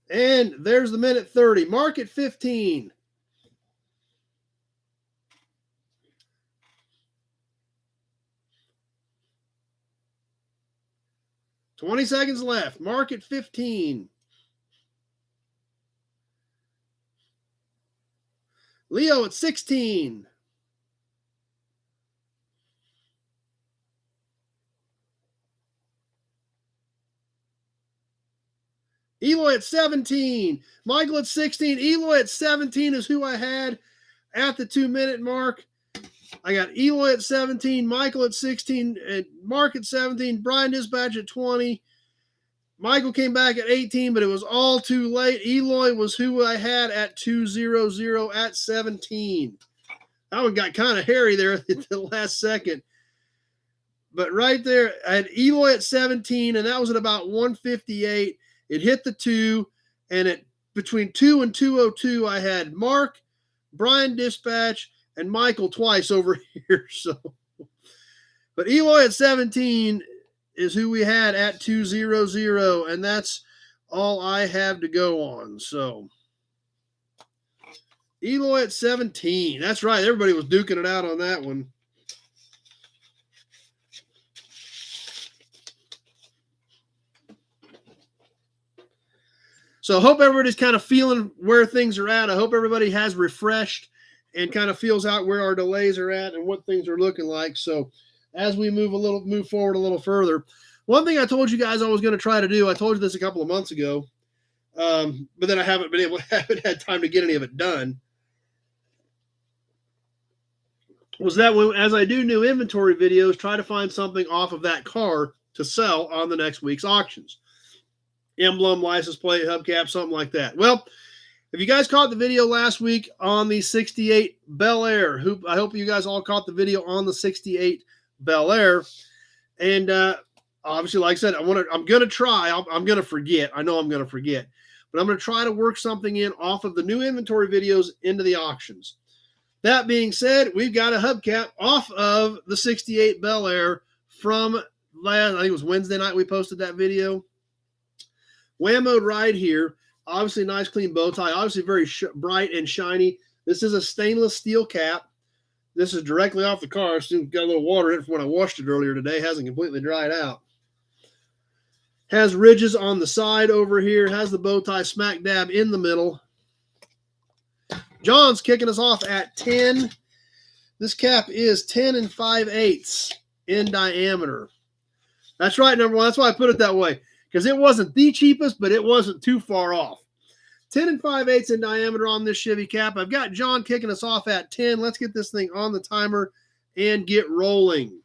And there's the minute 30. Mark at 15. $20 seconds left. Mark at 15. Leo at 16. Eloy at 17. Michael at 16. Eloy at 17 is who I had at the 2 minute mark. I got Eloy at 17, Michael at 16, and Mark at 17, Brian Dispatch at 20. Michael came back at 18, but it was all too late. Eloy was who I had at 200 at 17. That one got kind of hairy there at the last second. But right there, I had Eloy at 17, and that was at about 158. It hit the 2, and at between 2 and 202, I had Mark, Brian Dispatch, and Michael twice over here. So, but Eloy at 17 is who we had at 200, and that's all I have to go on. So, Eloy at 17. That's right. Everybody was duking it out on that one. So I hope everybody's kind of feeling where things are at. I hope everybody has refreshed and kind of feels out where our delays are at and what things are looking like. So as we move forward a little further, one thing I told you guys I was going to try to do, I told you this a couple of months ago, but then I haven't had time to get any of it done, was that as I do new inventory videos, try to find something off of that car to sell on the next week's auctions. Emblem, license plate, hubcap, something like that. Well, if you guys caught the video last week on the 68 Bel Air, I hope you guys all caught the video on the 68 Bel Air. And obviously, like I said, I'm going to try. I'm going to forget. I know I'm going to forget. But I'm going to try to work something in off of the new inventory videos into the auctions. That being said, we've got a hubcap off of the 68 Bel Air from I think it was Wednesday night we posted that video. Whammoed right here. Obviously, nice clean bow tie. Obviously, very bright and shiny. This is a stainless steel cap. This is directly off the car. Still got a little water in it from when I washed it earlier today. Hasn't completely dried out. Has ridges on the side over here. Has the bow tie smack dab in the middle. John's kicking us off at 10. This cap is 10 5/8 in diameter. That's right, number one. That's why I put it that way. Because it wasn't the cheapest, but it wasn't too far off. 10 5/8 in diameter on this Chevy cap. I've got John kicking us off at 10. Let's get this thing on the timer and get rolling.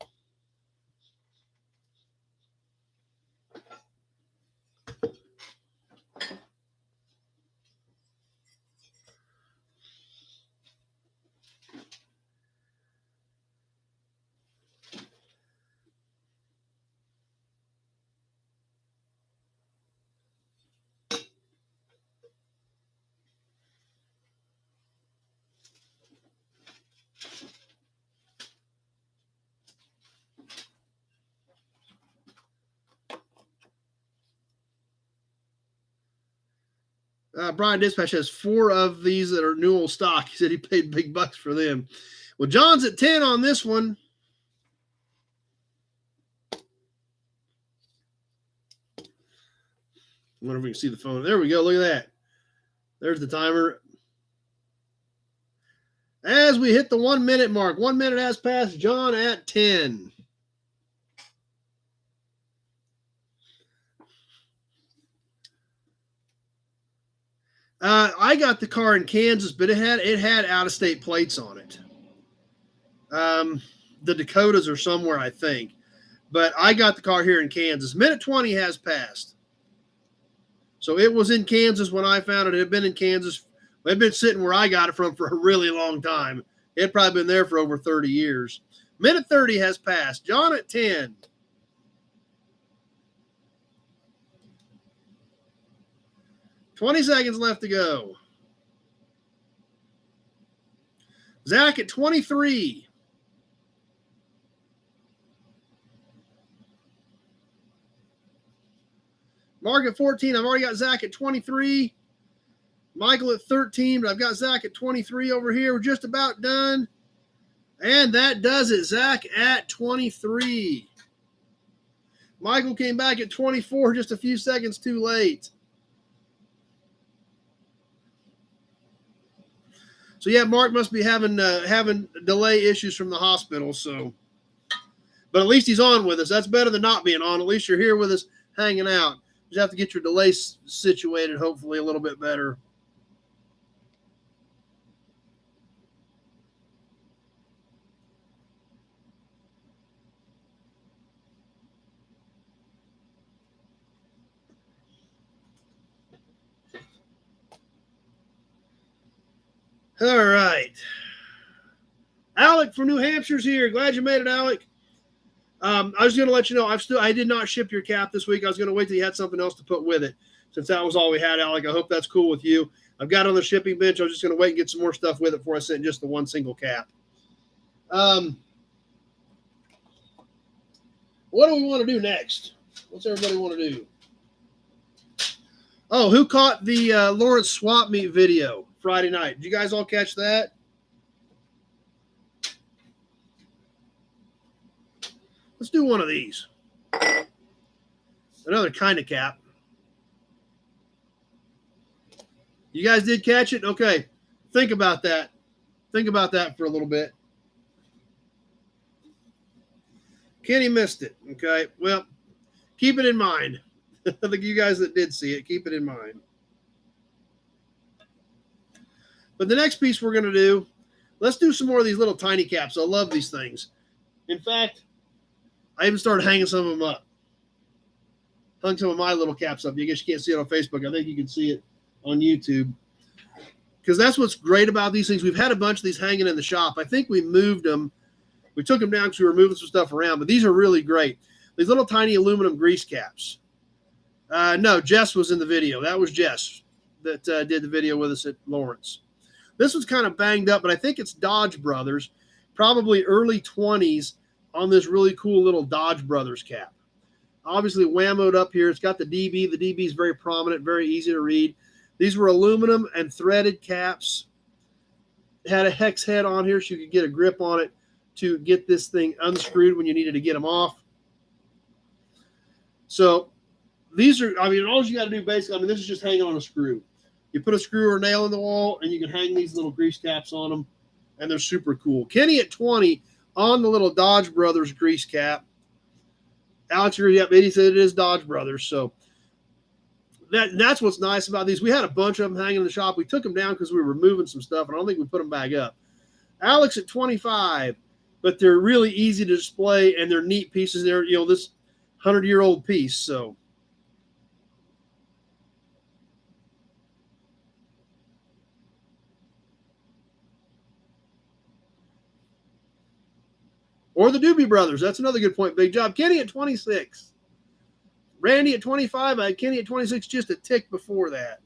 Brian Dispatch has 4 of these that are Newell stock. He said he paid big bucks for them. Well, John's at 10 on this one. I wonder if we can see the phone. There we go. Look at that. There's the timer. As we hit the 1 minute mark, 1 minute has passed. John at 10. I got the car in Kansas, but it had out of state plates on it. The Dakotas are somewhere, I think, but I got the car here in Kansas. Minute 20 has passed, so it was in Kansas when I found it. It had been in Kansas. It had been sitting where I got it from for a really long time. It had probably been there for over 30 years. Minute 30 has passed. John at 10. $20 seconds left to go. Zach at 23. Mark at 14. I've already got Zach at 23. Michael at 13, but I've got Zach at 23 over here. We're just about done. And that does it. Zach at 23. Michael came back at 24, just a few seconds too late. So yeah, Mark must be having delay issues from the hospital. So, but at least he's on with us. That's better than not being on. At least you're here with us, hanging out. You just have to get your delay situated, hopefully a little bit better. All right. Alec from New Hampshire's here. Glad you made it, Alec. I was going to let you know, I did not ship your cap this week. I was going to wait till you had something else to put with it, since that was all we had, Alec. I hope that's cool with you. I've got it on the shipping bench. I was just going to wait and get some more stuff with it before I sent just the one single cap. What do we want to do next? What's everybody want to do? Oh, who caught the Lawrence swap meet video Friday night? Did you guys all catch that? Let's do one of these. Another kind of cap. You guys did catch it? Okay. Think about that. Think about that for a little bit. Kenny missed it. Okay. Well, keep it in mind. I think you guys that did see it, keep it in mind. But the next piece we're going to do, let's do some more of these little tiny caps. I love these things. In fact, I even started hanging some of them up. Hung some of my little caps up. You guess you can't see it on Facebook. I think you can see it on YouTube. Because that's what's great about these things. We've had a bunch of these hanging in the shop. I think we moved them. We took them down because we were moving some stuff around. But these are really great. These little tiny aluminum grease caps. No, Jess was in the video. That was Jess that did the video with us at Lawrence. This one's kind of banged up, but I think it's Dodge Brothers. Probably early 20s on this really cool little Dodge Brothers cap. Obviously whammoed up here. It's got the DB. The DB is very prominent, very easy to read. These were aluminum and threaded caps. It had a hex head on here so you could get a grip on it to get this thing unscrewed when you needed to get them off. So these are, I mean, all you got to do basically, I mean, this is just hanging on a screw. You put a screw or a nail in the wall and you can hang these little grease caps on them, and they're super cool. Kenny at 20 on the little Dodge Brothers grease cap. Alex, yep, he said it is Dodge Brothers. So that's what's nice about these. We had a bunch of them hanging in the shop. We took them down because we were moving some stuff, and I don't think we put them back up. Alex at 25, but they're really easy to display, and they're neat pieces. They're, you know, this 100-year-old piece, so. Or the Doobie Brothers. That's another good point. Big job. Kenny at 26. Randy at 25. I had Kenny at 26, just a tick before that.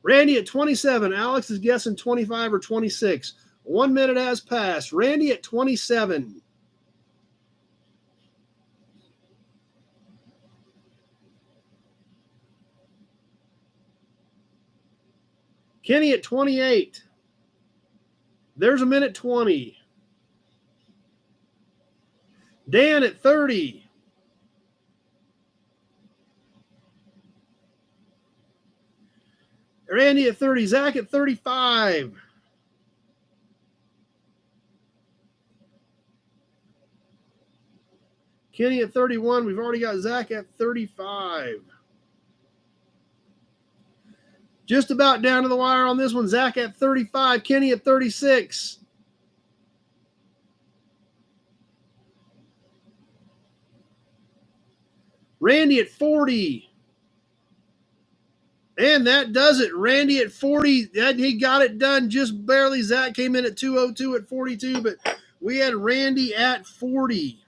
Randy at 27. Alex is guessing 25 or 26. 1 minute has passed. Randy at 27. Kenny at 28. There's a minute 20. Dan at 30. Randy at 30. Zach at 35. Kenny at 31. We've already got Zach at 35. Just about down to the wire on this one. Zach at 35. Kenny at 36. Randy at 40. And that does it. Randy at 40. He got it done just barely. Zach came in at 202 at 42, but we had Randy at 40.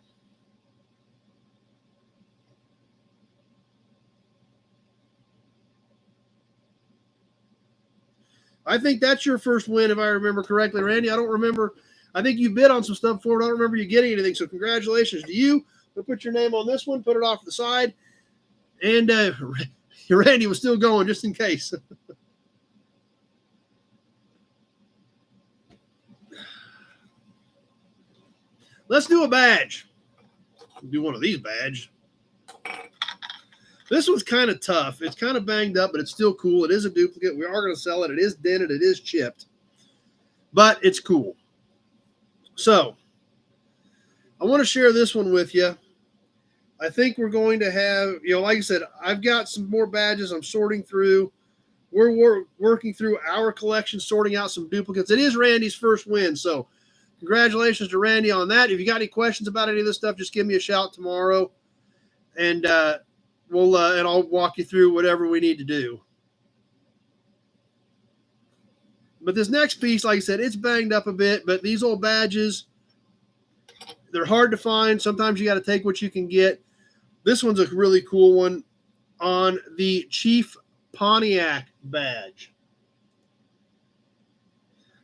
I think that's your first win, if I remember correctly, Randy. I don't remember. I think you bid on some stuff for it. I don't remember you getting anything, so congratulations to you. We'll put your name on this one, put it off to the side. And Randy was still going, just in case. Let's do a badge. We'll do one of these badges. This one's kind of tough. It's kind of banged up, but it's still cool. It is a duplicate. We are going to sell it. It is dented. It is chipped. But it's cool. So, I want to share this one with you. I think we're going to have, like I said, I've got some more badges I'm sorting through. We're working through our collection, sorting out some duplicates. It is Randy's first win, so congratulations to Randy on that. If you got any questions about any of this stuff, just give me a shout tomorrow. And, and I'll walk you through whatever we need to do. But this next piece, like I said, it's banged up a bit, but these old badges, they're hard to find. Sometimes you got to take what you can get. This one's a really cool one on the Chief Pontiac badge.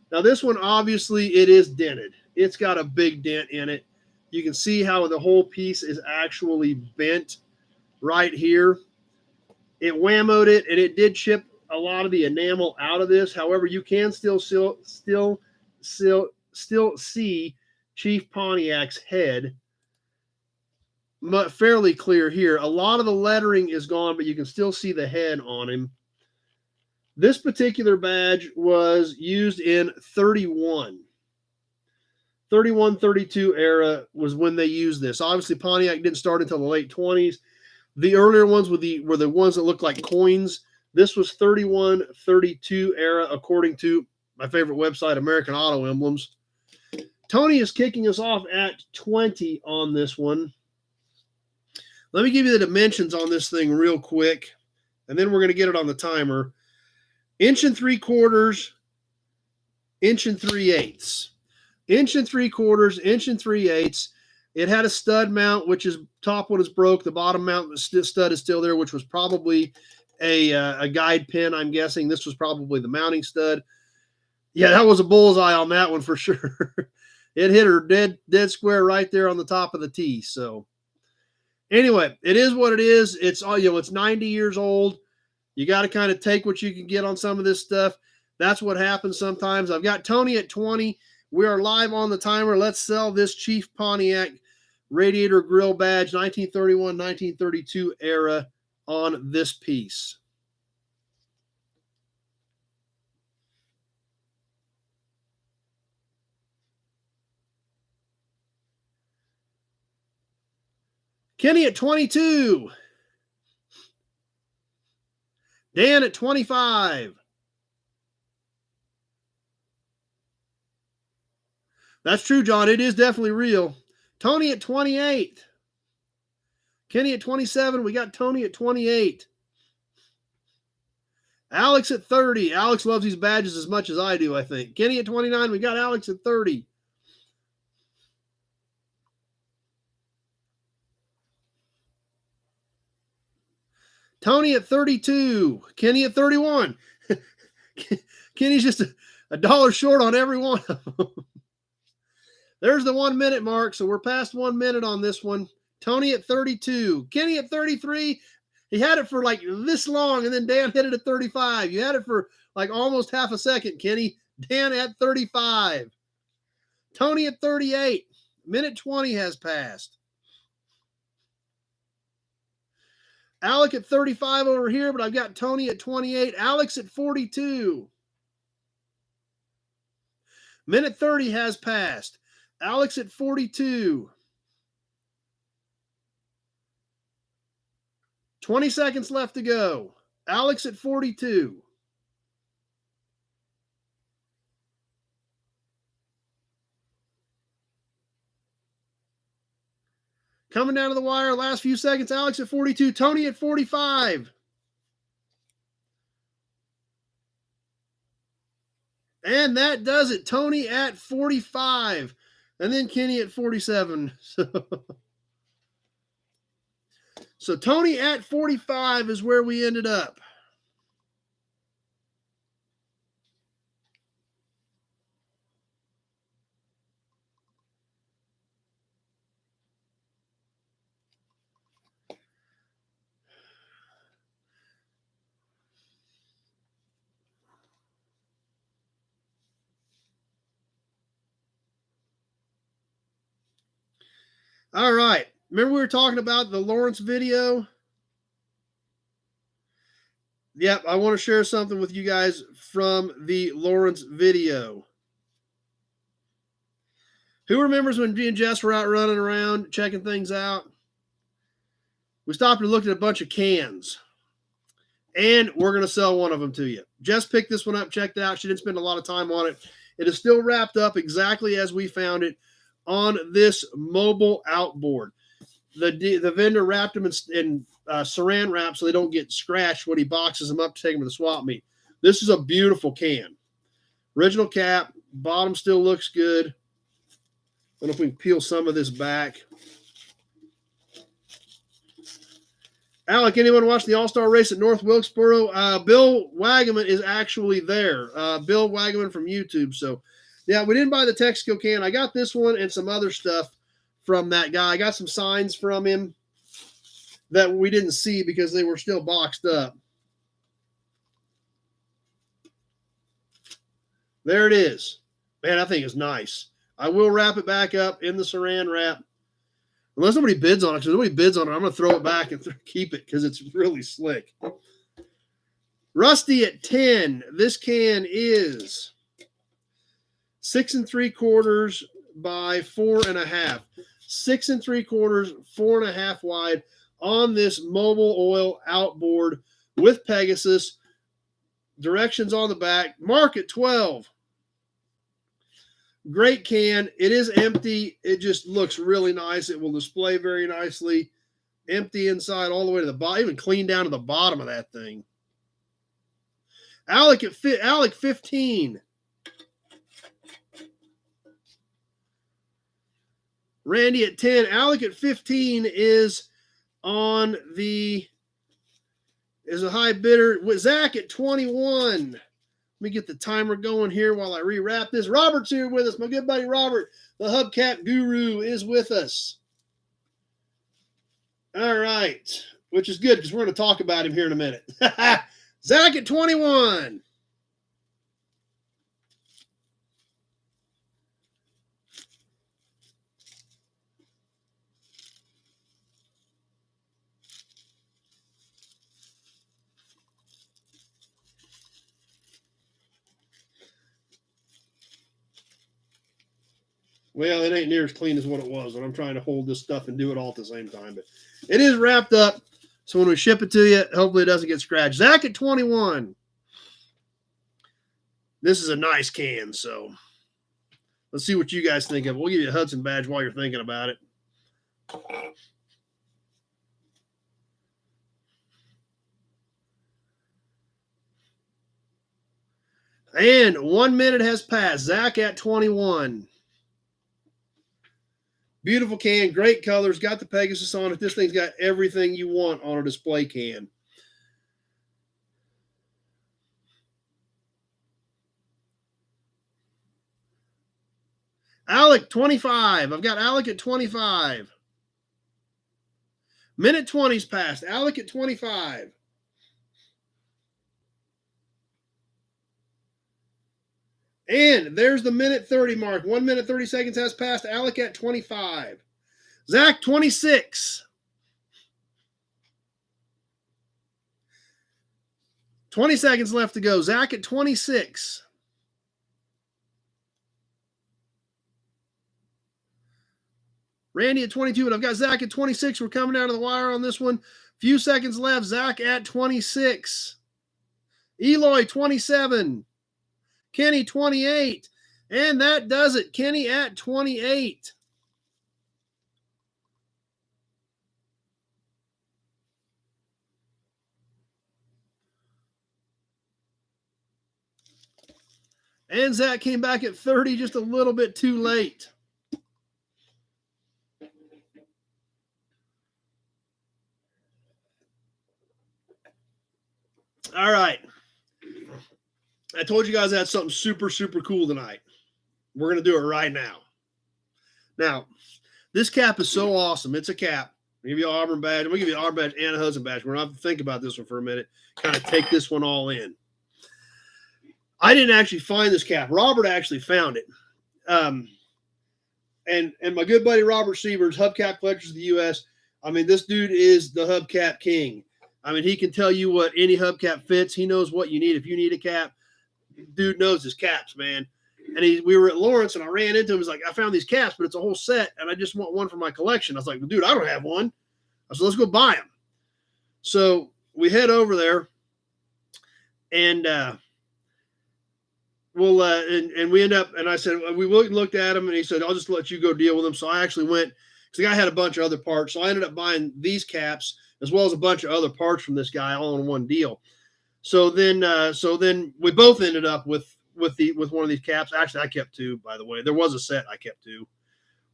Now this one, obviously, it is dented. It's got a big dent in it. You can see how the whole piece is actually bent right here. It whammoed it, and it did chip a lot of the enamel out of this. However, you can still see Chief Pontiac's head fairly clear here. A lot of the lettering is gone, but you can still see the head on him. This particular badge was used in 31, 32 era was when they used this. Obviously, Pontiac didn't start until the late 20s. The earlier ones were the ones that looked like coins. This was 31, 32 era, according to my favorite website, American Auto Emblems. Tony is kicking us off at 20 on this one. Let me give you the dimensions on this thing real quick, and then we're going to get it on the timer. 1 3/4, 1 3/8. 1 3/4, 1 3/8. It had a stud mount, which is top one is broke. The bottom mount stud is still there, which was probably a guide pin, I'm guessing. This was probably the mounting stud. Yeah, that was a bullseye on that one for sure. It hit her dead square right there on the top of the T. So anyway, it is what it is. It's it's 90 years old. You got to kind of take what you can get on some of this stuff. That's what happens sometimes. I've got Tony at 20. We are live on the timer. Let's sell this Chief Pontiac radiator grill badge, 1931, 1932 era on this piece. Kenny at 22. Dan at 25. That's true, John. It is definitely real. Tony at 28. Kenny at 27. We got Tony at 28. Alex at 30. Alex loves these badges as much as I do, I think. Kenny at 29. We got Alex at 30. Tony at 32. Kenny at 31. Kenny's just a dollar short on every one of them. There's the 1 minute mark. So we're past 1 minute on this one. Tony at 32. Kenny at 33. He had it for like this long, and then Dan hit it at 35. You had it for like almost half a second, Kenny. Dan at 35. Tony at 38. Minute 20 has passed. Alec at 35 over here, but I've got Tony at 28. Alex at 42. Minute 30 has passed. Alex at 42. 20 seconds left to go. Alex at 42. Coming down to the wire, last few seconds. Alex at 42. Tony at 45. And that does it. Tony at 45. And then Kenny at 47. So Tony at 45 is where we ended up. All right. Remember we were talking about the Lawrence video? Yep, I want to share something with you guys from the Lawrence video. Who remembers when me and Jess were out running around, checking things out? We stopped and looked at a bunch of cans. And we're going to sell one of them to you. Jess picked this one up, checked it out. She didn't spend a lot of time on it. It is still wrapped up exactly as we found it on this mobile outboard. The vendor wrapped them in saran wrap so they don't get scratched when he boxes them up to take them to the swap meet. This is a beautiful can. Original cap. Bottom still looks good. I don't know if we can peel some of this back. Alec, anyone watch the All-Star race at North Wilkesboro? Bill Wagaman is actually there. Bill Wagaman from YouTube. So, yeah, we didn't buy the Texaco can. I got this one and some other stuff from that guy. I got some signs from him that we didn't see because they were still boxed up. There it is. Man, I think it's nice. I will wrap it back up in the saran wrap. Unless somebody bids on it. Because if nobody bids on it, I'm going to throw it back and keep it because it's really slick. Rusty at 10. This can is 6 3/4 by 4.5. 6 3/4, 4.5 wide on this mobile oil outboard with Pegasus. Directions on the back. Mark at 12. Great can. It is empty. It just looks really nice. It will display very nicely. Empty inside all the way to the bottom, even clean down to the bottom of that thing. Alec 15. Randy at 10. Alec at 15 is on the is a high bidder. Zach at 21. Let me get the timer going here while I rewrap this. Robert's here with us. My good buddy Robert, the hubcap guru, is with us. All right, which is good because we're going to talk about him here in a minute. Zach at 21. Well, it ain't near as clean as what it was, and I'm trying to hold this stuff and do it all at the same time. But it is wrapped up, so when we ship it to you, hopefully it doesn't get scratched. Zach at 21. This is a nice can, so let's see what you guys think of it. We'll give you a Hudson badge while you're thinking about it. And 1 minute has passed. Zach at 21. Beautiful can, great colors, got the Pegasus on it. This thing's got everything you want on a display can. Alec, 25. I've got Alec at 25. Minute 20's passed. Alec at 25. And there's the minute 30 mark. 1 minute 30 seconds has passed. Alec at 25. Zach, 26. 20 seconds left to go. Zach at 26. Randy at 22, but I've got Zach at 26. We're coming down to the wire on this one. Few seconds left. Zach at 26. Eloy, 27. Kenny, 28. And that does it. Kenny at 28. And Zach came back at 30, just a little bit too late. All right. I told you guys I had something super, super cool tonight. We're going to do it right now. Now, this cap is so awesome. It's a cap. I'll give you an Auburn badge. I'm going to give you an Auburn badge and a Hudson badge. We're going to have to think about this one for a minute, kind of take this one all in. I didn't actually find this cap. Robert actually found it. And my good buddy Robert Sievers, Hubcap Collectors of the U.S., I mean, this dude is the hubcap king. I mean, he can tell you what any hubcap fits. He knows what you need. If you need a cap, dude knows his caps, man. And we were at Lawrence, and I ran into him. He's like, I found these caps, but it's a whole set, and I just want one for my collection. I was like, well, dude, I don't have one. I said, let's go buy them. So we head over there, and and we end up, and I said, we looked at him, and he said, I'll just let you go deal with them. So I actually went, because the guy had a bunch of other parts. So I ended up buying these caps as well as a bunch of other parts from this guy all in one deal. So then we both ended up with one of these caps. Actually, I kept two, by the way. There was a set. I kept two.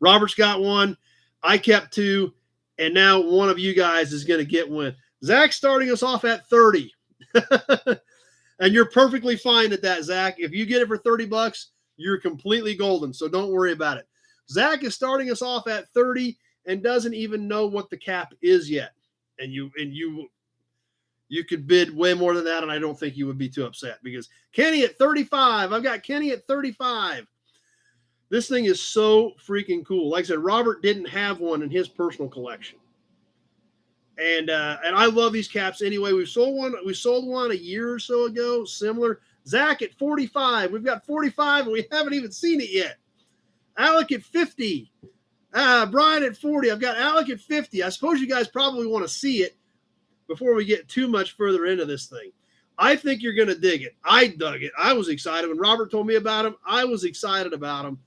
Robert's got one. I kept two. And now one of you guys is going to get one. Zach's starting us off at 30. And you're perfectly fine at that, Zach. If you get it for $30, you're completely golden. So don't worry about it. Zach is starting us off at 30 and doesn't even know what the cap is yet. And you could bid way more than that, and I don't think you would be too upset, because Kenny at 35. I've got Kenny at 35. This thing is so freaking cool. Like I said, Robert didn't have one in his personal collection. And I love these caps anyway. We sold one a year or so ago, similar. Zach at 45. We've got 45, and we haven't even seen it yet. Alec at 50. Brian at 40. I've got Alec at 50. I suppose you guys probably want to see it before we get too much further into this thing. I think you're going to dig it. I dug it. I was excited. When Robert told me about him, I was excited about him.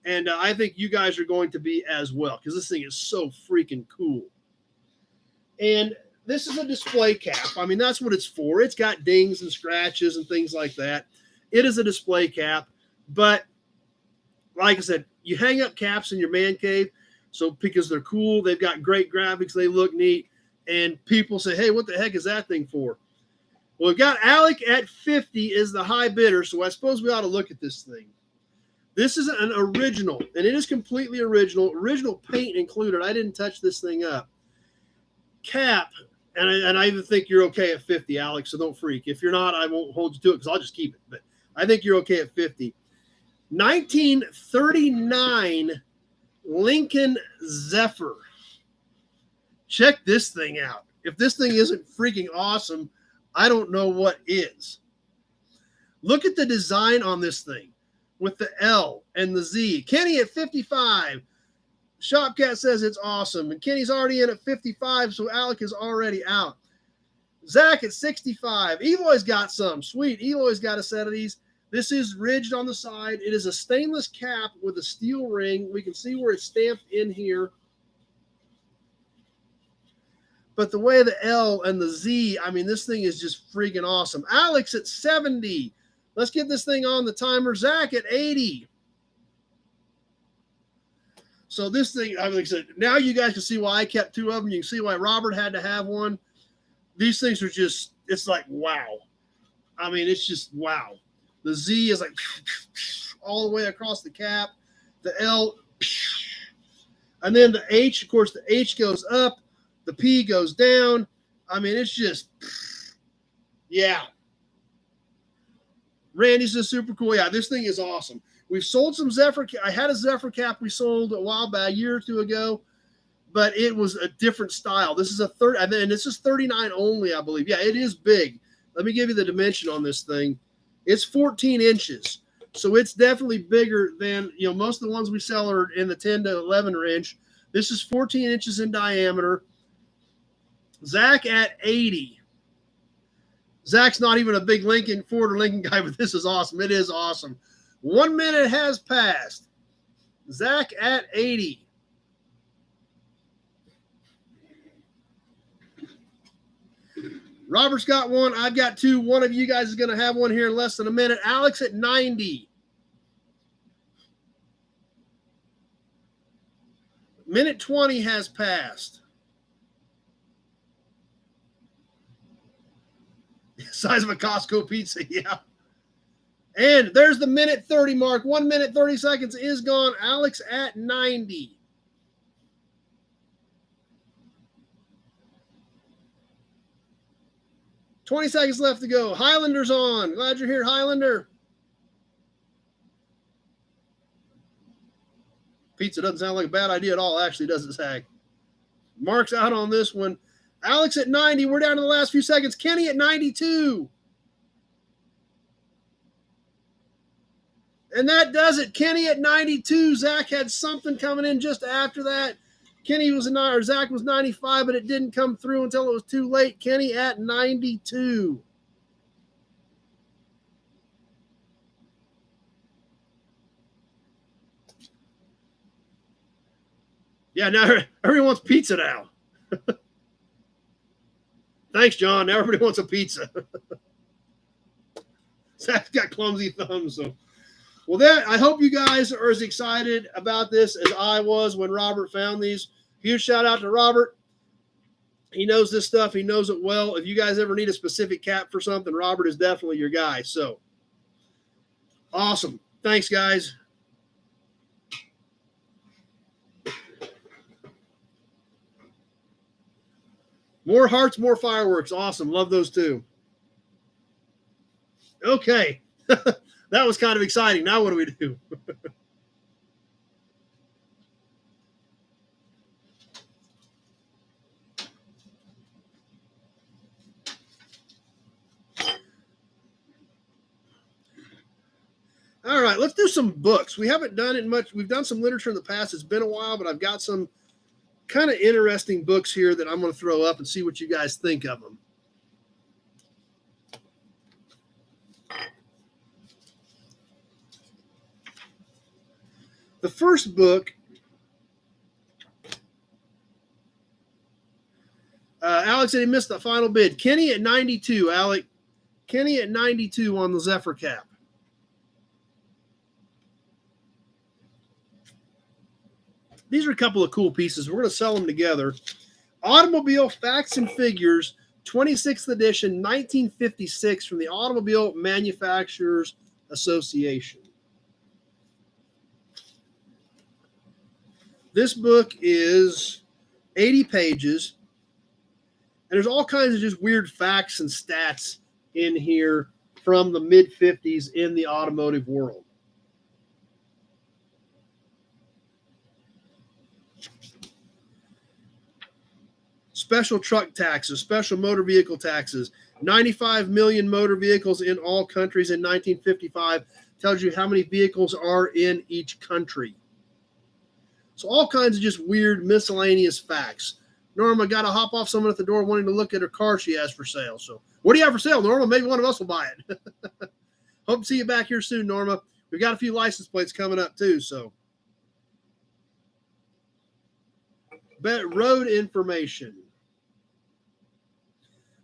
And I think you guys are going to be as well, because this thing is so freaking cool. And this is a display cap. I mean, that's what it's for. It's got dings and scratches and things like that. It is a display cap. But like I said, you hang up caps in your man cave, so because they're cool, they've got great graphics, they look neat, and people say, hey, what the heck is that thing for? Well, we've got Alec at 50 is the high bidder, so I suppose we ought to look at this thing. This is an original, and it is completely original paint included. I didn't touch this thing up. Cap, and I even think you're okay at 50, Alex, so don't freak. If you're not, I won't hold you to it, because I'll just keep it, but I think you're okay at 50. 1939 Lincoln Zephyr. Check this thing out. If this thing isn't freaking awesome, I don't know what is. Look at the design on this thing with the L and the Z. Kenny at 55. Shopcat says it's awesome. And Kenny's already in at 55, so Alec is already out. Zach at 65. Eloy's got some. Sweet. Eloy's got a set of these. This is ridged on the side. It is a stainless cap with a steel ring. We can see where it's stamped in here. But the way the L and the Z, I mean, this thing is just freaking awesome. Alex at 70. Let's get this thing on the timer. Zach at 80. So this thing, like I said, now you guys can see why I kept two of them. You can see why Robert had to have one. These things are just, it's like, wow. I mean, it's just, wow. The Z is like all the way across the cap. the L, and then the H, of course, the H goes up, the P goes down. I mean, it's just, yeah. Randy's is super cool. Yeah, this thing is awesome. We've sold some Zephyr. I had a Zephyr cap we sold a while back, a year or two ago, but it was a different style. This is a third, and this is 39 only, I believe. Yeah, it is big. Let me give you the dimension on this thing. It's 14 inches. So it's definitely bigger than, most of the ones we sell are in the 10 to 11 inch. This is 14 inches in diameter. Zach at 80. Zach's not even a big Ford or Lincoln guy, but this is awesome. It is awesome. 1 minute has passed. Zach at 80. Robert's got one. I've got two. One of you guys is going to have one here in less than a minute. Alex at 90. Minute 20 has passed. Size of a Costco pizza, yeah. And there's the minute 30 mark. 1 minute, 30 seconds is gone. Alex at 90. $20 seconds left to go. Highlander's on. Glad you're here, Highlander. Pizza doesn't sound like a bad idea at all, actually, does it, Zach? Mark's out on this one. Alex at 90. We're down to the last few seconds. Kenny at 92. And that does it. Kenny at 92. Zach had something coming in just after that. Zach was 95, but it didn't come through until it was too late. Kenny at 92. Yeah, now everyone wants pizza now. Thanks, John. Now everybody wants a pizza. Zach's got clumsy thumbs. So, well, I hope you guys are as excited about this as I was when Robert found these. Huge shout out to Robert. He knows this stuff. He knows it well. If you guys ever need a specific cap for something, Robert is definitely your guy. So, awesome. Thanks, guys. More hearts, more fireworks. Awesome. Love those too. Okay. That was kind of exciting. Now what do we do? All right, let's do some books. We haven't done it much. We've done some literature in the past. It's been a while, but I've got some kind of interesting books here that I'm going to throw up and see what you guys think of them. The first book, Alex said he missed the final bid. Kenny at 92, Alec. Kenny at 92 on the Zephyr cap. These are a couple of cool pieces. We're going to sell them together. Automobile Facts and Figures, 26th edition, 1956, from the Automobile Manufacturers Association. This book is 80 pages, and there's all kinds of just weird facts and stats in here from the mid-50s in the automotive world. Special truck taxes, special motor vehicle taxes, 95 million motor vehicles in all countries in 1955. Tells you how many vehicles are in each country. So all kinds of just weird miscellaneous facts. Norma got to hop off someone at the door wanting to look at her car she has for sale. So what do you have for sale, Norma? Maybe one of us will buy it. Hope to see you back here soon, Norma. We've got a few license plates coming up too. So road information.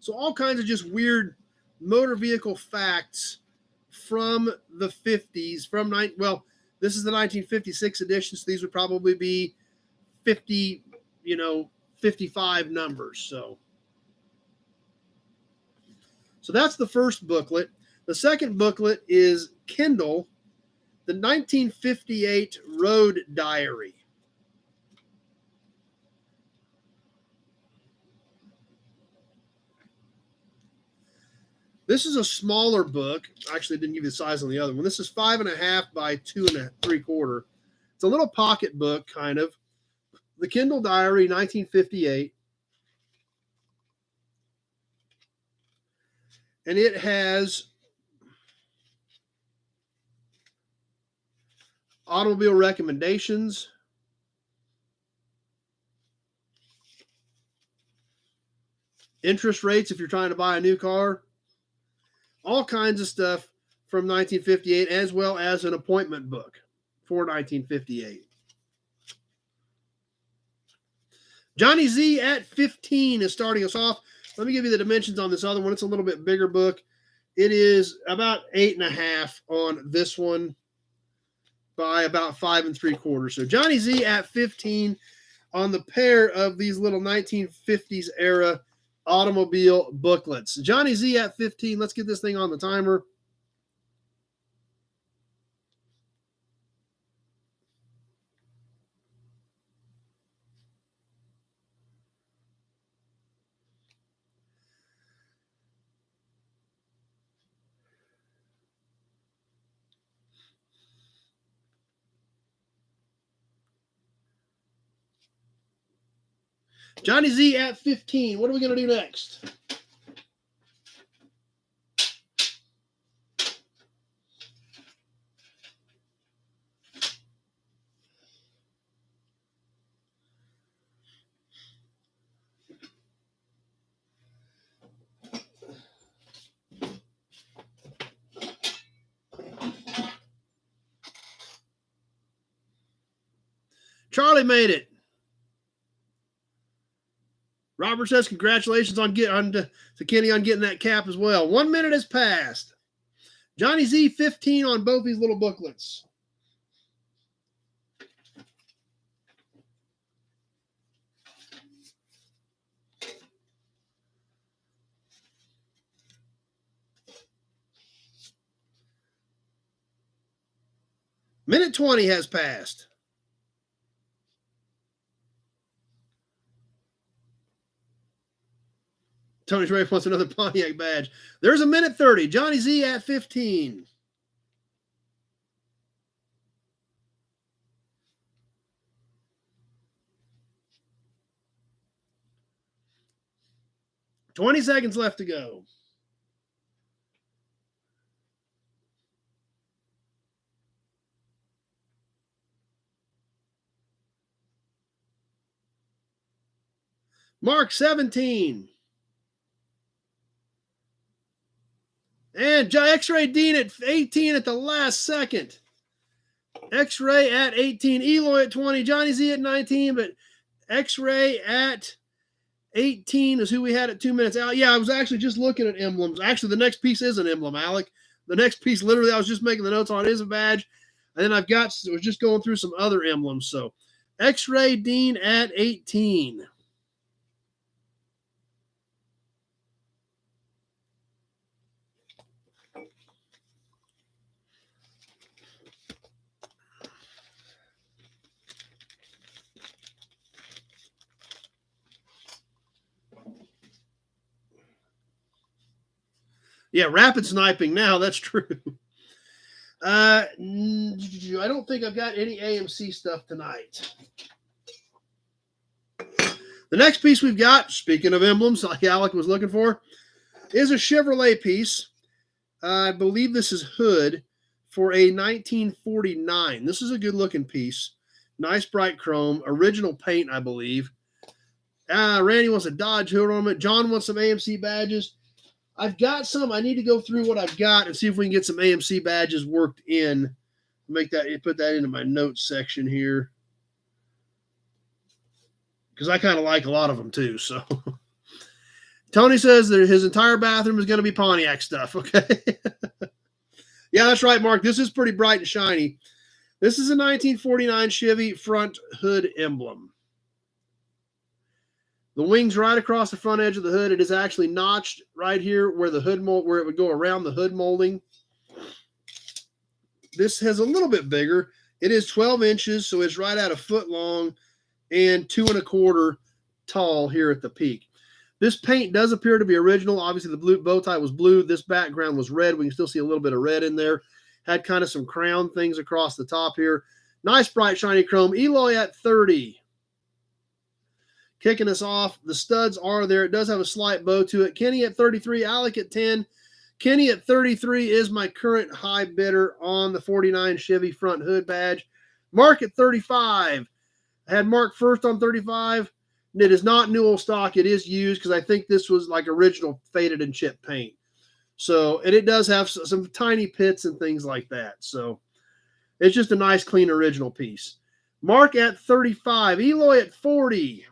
So all kinds of just weird motor vehicle facts from the 50s. This is the 1956 edition, so these would probably be 50, 55 numbers. So that's the first booklet. The second booklet is Kindle, the 1958 Road Diary. This is a smaller book. Actually, I didn't give you the size on the other one. This is 5.5 by 2 3/4. It's a little pocket book, kind of. The Kindle Diary, 1958. And it has automobile recommendations, interest rates if you're trying to buy a new car, all kinds of stuff from 1958, as well as an appointment book for 1958. Johnny Z at 15 is starting us off. Let me give you the dimensions on this other one. It's a little bit bigger book. It is about 8.5 on this one by about 5 3/4. So Johnny Z at 15 on the pair of these little 1950s era automobile booklets. Johnny Z at 15. Let's get this thing on the timer. Johnny Z at 15. What are we going to do next? Charlie made it. Robert says congratulations to Kenny on getting that cap as well. 1 minute has passed. Johnny Z 15 on both these little booklets. Minute 20 has passed. Tony Ray wants another Pontiac badge. There's a minute 30. Johnny Z at 15. $20 seconds left to go. Mark 17. And X-Ray Dean at 18 at the last second. X-Ray at 18. Eloy at 20. Johnny Z at 19. But X-Ray at 18 is who we had at 2 minutes out. Yeah, I was actually just looking at emblems. Actually, the next piece is an emblem, Alec. The next piece, literally, I was just making the notes on it, is a badge. And then I was just going through some other emblems. So X-Ray Dean at 18. Yeah, rapid sniping now. That's true. I don't think I've got any AMC stuff tonight. The next piece we've got, speaking of emblems, like Alec was looking for, is a Chevrolet piece. I believe this is hood for a 1949. This is a good-looking piece. Nice bright chrome. Original paint, I believe. Randy wants a Dodge hood ornament. John wants some AMC badges. I've got some. I need to go through what I've got and see if we can get some AMC badges worked in. Put that into my notes section here. Because I kind of like a lot of them too. So Tony says that his entire bathroom is going to be Pontiac stuff. Okay. Yeah, that's right, Mark. This is pretty bright and shiny. This is a 1949 Chevy front hood emblem. The wings right across the front edge of the hood. It is actually notched right here where the hood mold, where it would go around the hood molding. This has a little bit bigger. It is 12 inches, so it's right at a foot long and 2 1/4 tall here at the peak. This paint does appear to be original. Obviously, the blue bow tie was blue. This background was red. We can still see a little bit of red in there. Had kind of some crown things across the top here. Nice, bright, shiny chrome. Eloy at 30. Kicking us off. The studs are there. It does have a slight bow to it. Kenny at 33. Alec at 10. Kenny at 33 is my current high bidder on the 49 Chevy front hood badge. Mark at 35. I had Mark first on 35. It is not Newell stock. It is used because I think this was like original faded and chipped paint. So, and it does have some tiny pits and things like that. So, it's just a nice, clean, original piece. Mark at 35. Eloy at 40.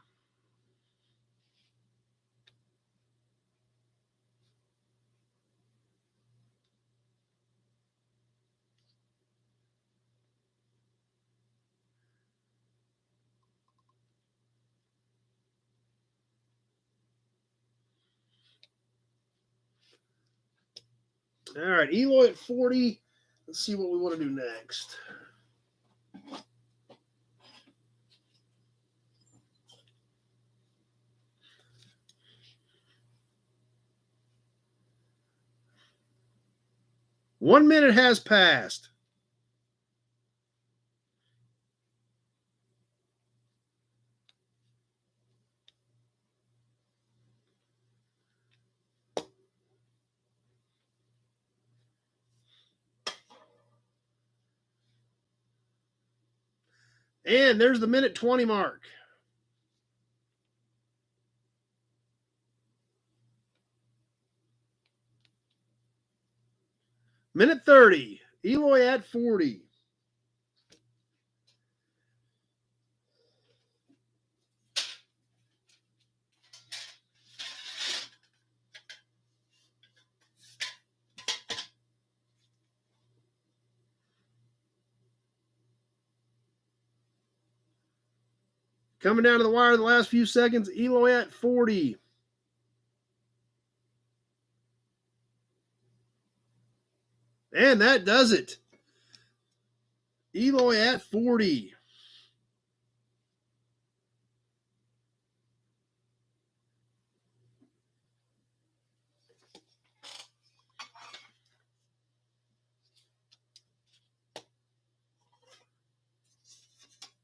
All right, Eloy at 40. Let's see what we want to do next. One minute has passed. And there's the minute 20 mark. Minute 30. Eloy at 40. Coming down to the wire in the last few seconds, Eloy at 40. And that does it. Eloy at 40.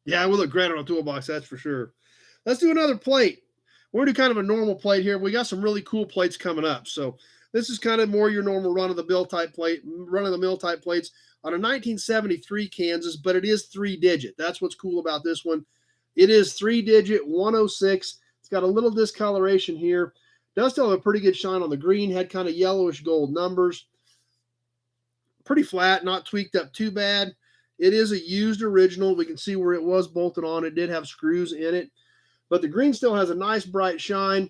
Yeah, it will look great on a toolbox, that's for sure. Let's do another plate. We're going to do kind of a normal plate here. We got some really cool plates coming up. So this is kind of more your normal run-of-the-mill type plate, run-of-the-mill type plates on a 1973 Kansas, but it is 3-digit. That's what's cool about this one. It is 3-digit, 106. It's got a little discoloration here. Does still have a pretty good shine on the green. Had kind of yellowish gold numbers. Pretty flat, not tweaked up too bad. It is a used original. We can see where it was bolted on. It did have screws in it. But the green still has a nice bright shine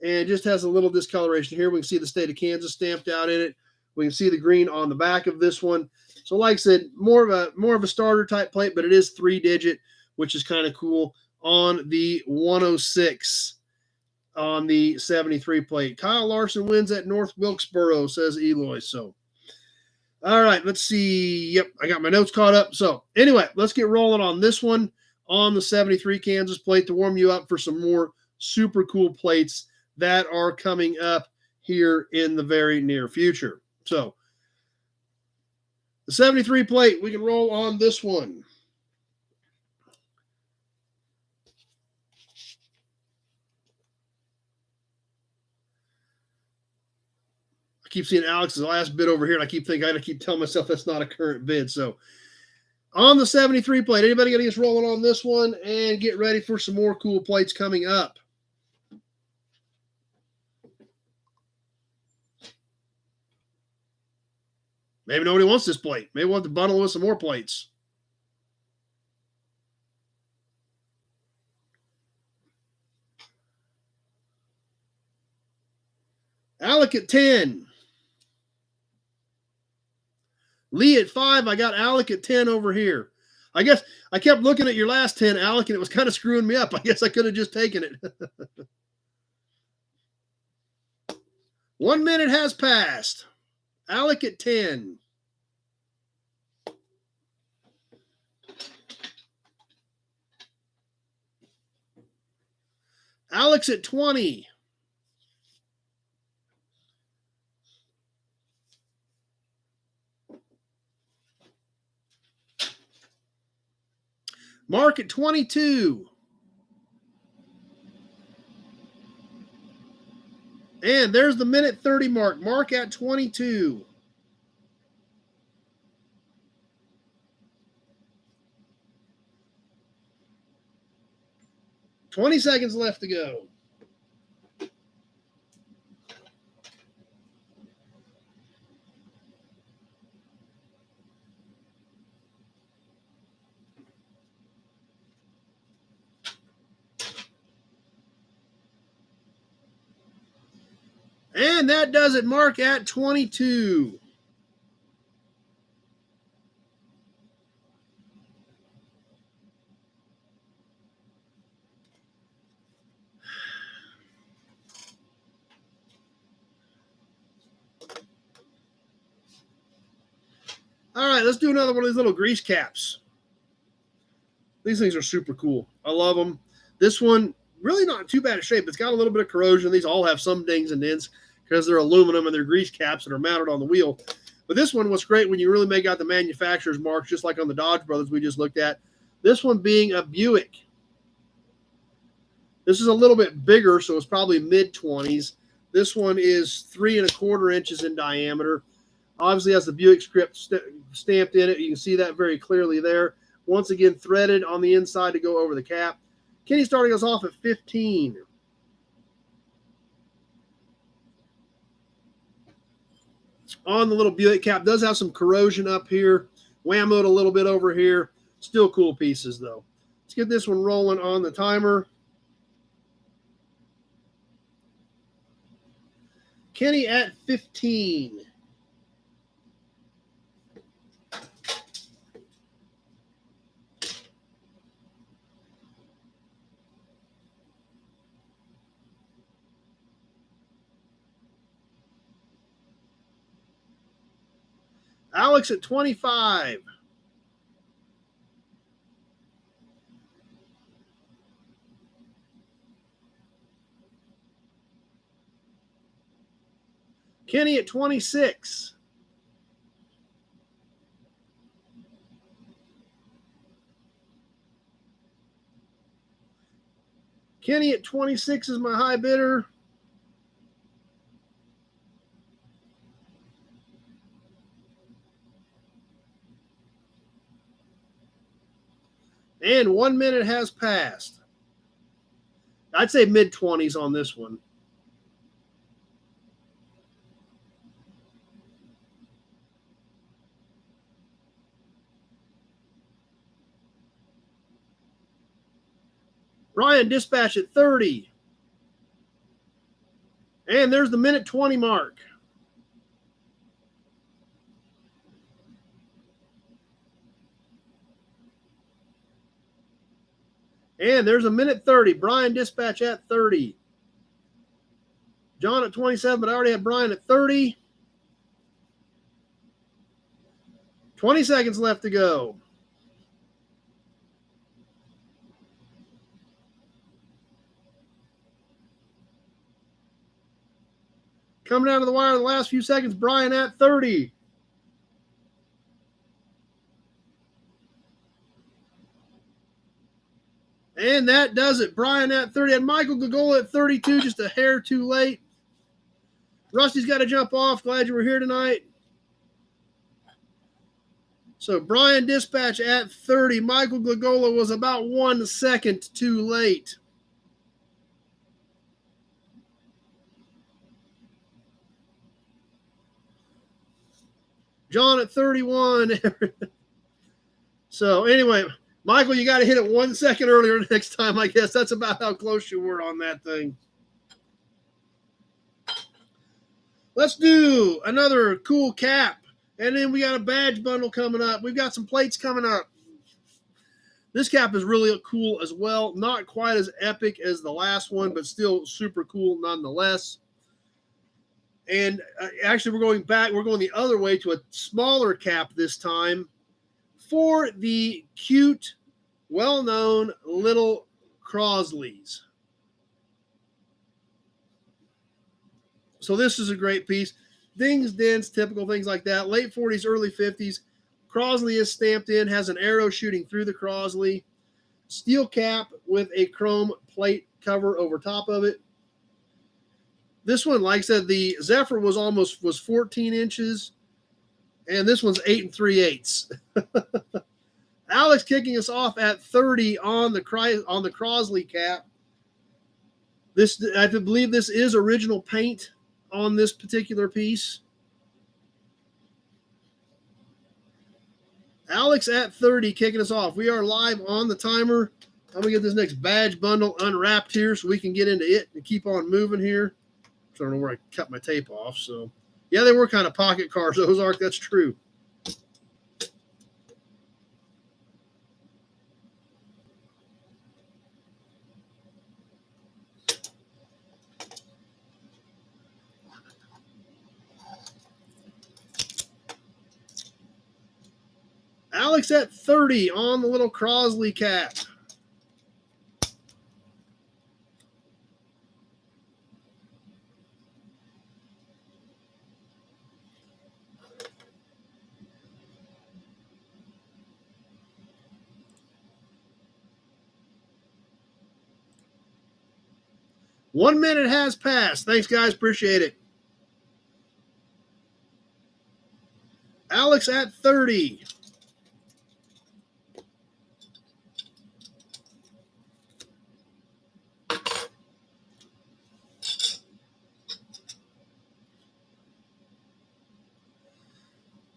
and just has a little discoloration here. We can see the state of Kansas stamped out in it. We can see the green on the back of this one. So like I said, more of a starter type plate, but it is 3-digit, which is kind of cool on the 106 on the 73 plate. Kyle Larson wins at North Wilkesboro, says Eloy. So, all right, let's see. Yep, I got my notes caught up. So anyway, let's get rolling on this one on the 73 Kansas plate to warm you up for some more super cool plates that are coming up here in the very near future. So the 73 plate, we can roll on this one. I keep seeing Alex's last bid over here, and I keep thinking, I keep telling myself that's not a current bid. So on the 73 plate, anybody getting us rolling on this one and get ready for some more cool plates coming up. Maybe nobody wants this plate. Maybe we'll have to bundle with some more plates. Alec at 10. Lee at 5. I got Alec at 10 over here. I guess I kept looking at your last 10, Alec, and it was kind of screwing me up. I guess I could have just taken it. 1 minute has passed. Alec at 10. Alex at 20. Mark at 22. And there's the minute 30 mark. Mark at 22. $20 seconds left to go. And that does it. Mark at 22. All right, let's do another one of these little grease caps. These things are super cool. I love them. This one, really not too bad of shape. It's got a little bit of corrosion. These all have some dings and dents because they're aluminum and they're grease caps that are mounted on the wheel. But this one was great when you really make out the manufacturer's marks, just like on the Dodge Brothers we just looked at. This one being a Buick. This is a little bit bigger, so it's probably mid-20s. This one is 3 1/4 inches in diameter. Obviously has the Buick script stamped in it. You can see that very clearly there. Once again, threaded on the inside to go over the cap. Kenny starting us off at 15. On the little Buick cap, does have some corrosion up here. Whammoed a little bit over here. Still cool pieces, though. Let's get this one rolling on the timer. Kenny at 15. Alex at 25. Kenny at 26. Kenny at 26 is my high bidder. And 1 minute has passed. I'd say mid-20s on this one. Brian Dispatch at 30. And there's the minute 20 mark. And there's a minute 30. Brian Dispatch at 30. John at 27, but I already had Brian at 30. 20 seconds left to go. Coming down to the wire in the last few seconds, Brian at 30. And that does it. Brian at 30. And Michael Gagola at 32, just a hair too late. Rusty's got to jump off. Glad you were here tonight. So Brian Dispatch at 30. Michael Gagola was about 1 second too late. John at 31. So anyway, Michael, you got to hit it 1 second earlier next time, I guess. That's about how close you were on that thing. Let's do another cool cap. And then we got a badge bundle coming up. We've got some plates coming up. This cap is really cool as well. Not quite as epic as the last one, but still super cool nonetheless. And actually, we're going back. We're going the other way to a smaller cap this time for the cute, well-known little Crosleys. So this is a great piece. Dings, dents, typical things like that. Late 40s, early 50s. Crosley is stamped in, has an arrow shooting through the Crosley. Steel cap with a chrome plate cover over top of it. This one, like I said, the Zephyr was 14 inches, and this one's 8 3/8. Alex kicking us off at 30 on the Crosley cap. This, I believe, this is original paint on this particular piece. Alex at 30 kicking us off. We are live on the timer. I'm going to get this next badge bundle unwrapped here so we can get into it and keep on moving here. I don't know where I cut my tape off. So, yeah, they were kind of pocket cars, Ozark. That's true. Alex at 30 on the little Crosley cap. One minute has passed. Thanks, guys. Appreciate it. Alex at 30.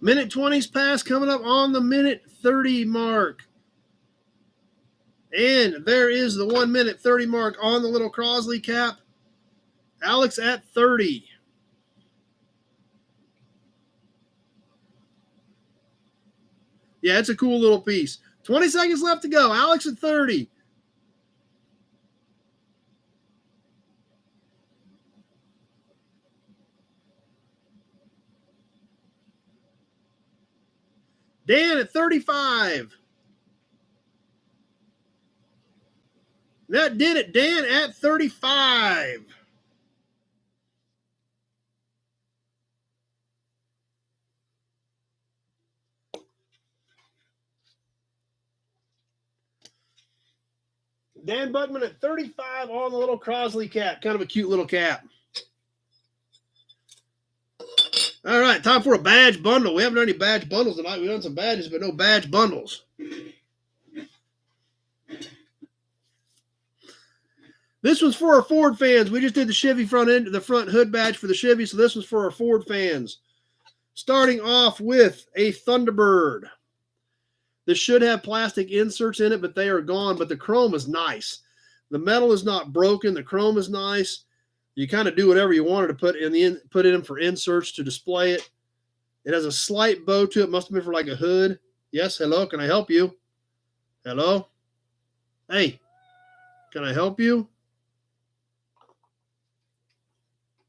Minute 20's pass, coming up on the minute 30 mark. And there is the 1 minute 30 mark on the little Crosley cap. Alex at 30. Yeah, it's a cool little piece. 20 seconds left to go. Alex at 30. Dan at 35. That did it. Dan at 35. Dan Buckman at 35 on the little Crosley cap. Kind of a cute little cap. All right, time for a badge bundle. We haven't done any badge bundles tonight. We've done some badges, but no badge bundles. This one's for our Ford fans. We just did the Chevy the front hood badge for the Chevy, so this one's for our Ford fans. Starting off with a Thunderbird. This should have plastic inserts in it, but they are gone. But the chrome is nice. The metal is not broken. The chrome is nice. You kind of do whatever you wanted to put in for inserts to display it. It has a slight bow to it. Must have been for like a hood. Yes, hello. Can I help you? Hello? Hey, can I help you?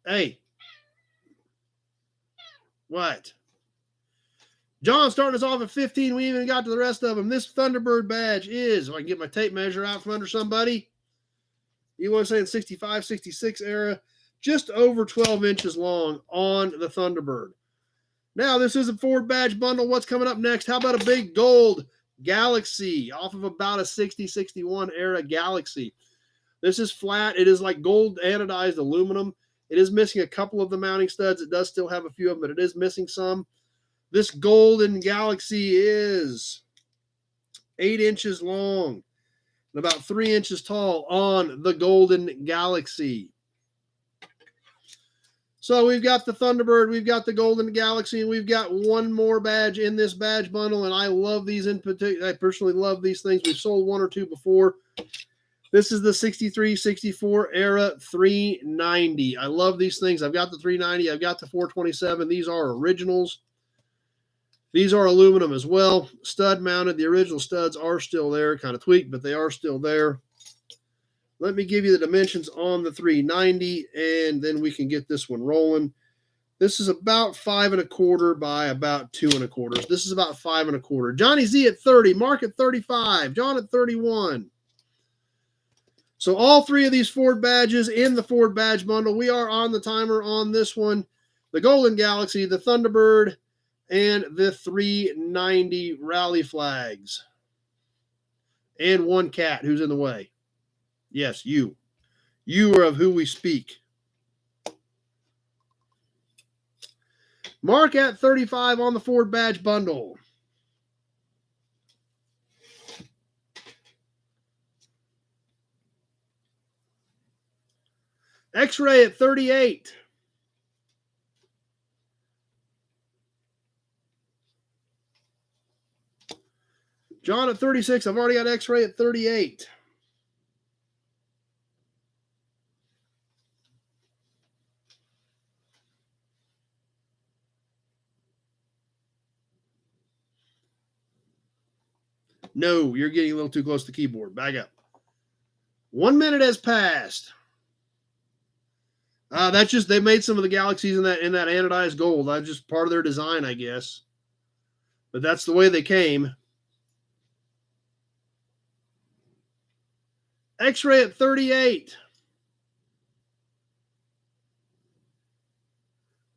Hey. What? John starting us off at 15. We even got to the rest of them. This Thunderbird badge is, if I can get my tape measure out from under somebody, you want to say in 65, 66 era, just over 12 inches long on the Thunderbird. Now, this is a Ford badge bundle. What's coming up next? How about a big gold Galaxy off of about a 60, 61 era Galaxy? This is flat. It is like gold anodized aluminum. It is missing a couple of the mounting studs. It does still have a few of them, but it is missing some. This golden Galaxy is 8 inches long and about 3 inches tall on the golden Galaxy. So we've got the Thunderbird, we've got the golden Galaxy, and we've got one more badge in this badge bundle, and I love these in particular. I personally love these things. We've sold one or two before. This is the 63, 64 era 390. I love these things. I've got the 390. I've got the 427. These are originals. These are aluminum as well. Stud mounted. The original studs are still there. Kind of tweaked, but they are still there. Let me give you the dimensions on the 390, and then we can get this one rolling. This is about 5 1/4 by about 2 1/4. This is about 5 1/4. Johnny Z at 30. Mark at 35. John at 31. So all three of these Ford badges in the Ford badge bundle. We are on the timer on this one. The Golden Galaxy, the Thunderbird, and the 390 rally flags. And one cat who's in the way. Yes, you. You are of who we speak. Mark at 35 on the Ford badge bundle. X-Ray at 38. John at 36. I've already got X-Ray at 38. No, you're getting a little too close to the keyboard. Back up. 1 minute has passed. That's just they made some of the galaxies in that anodized gold. That's just part of their design, I guess. But that's the way they came. X-Ray at 38.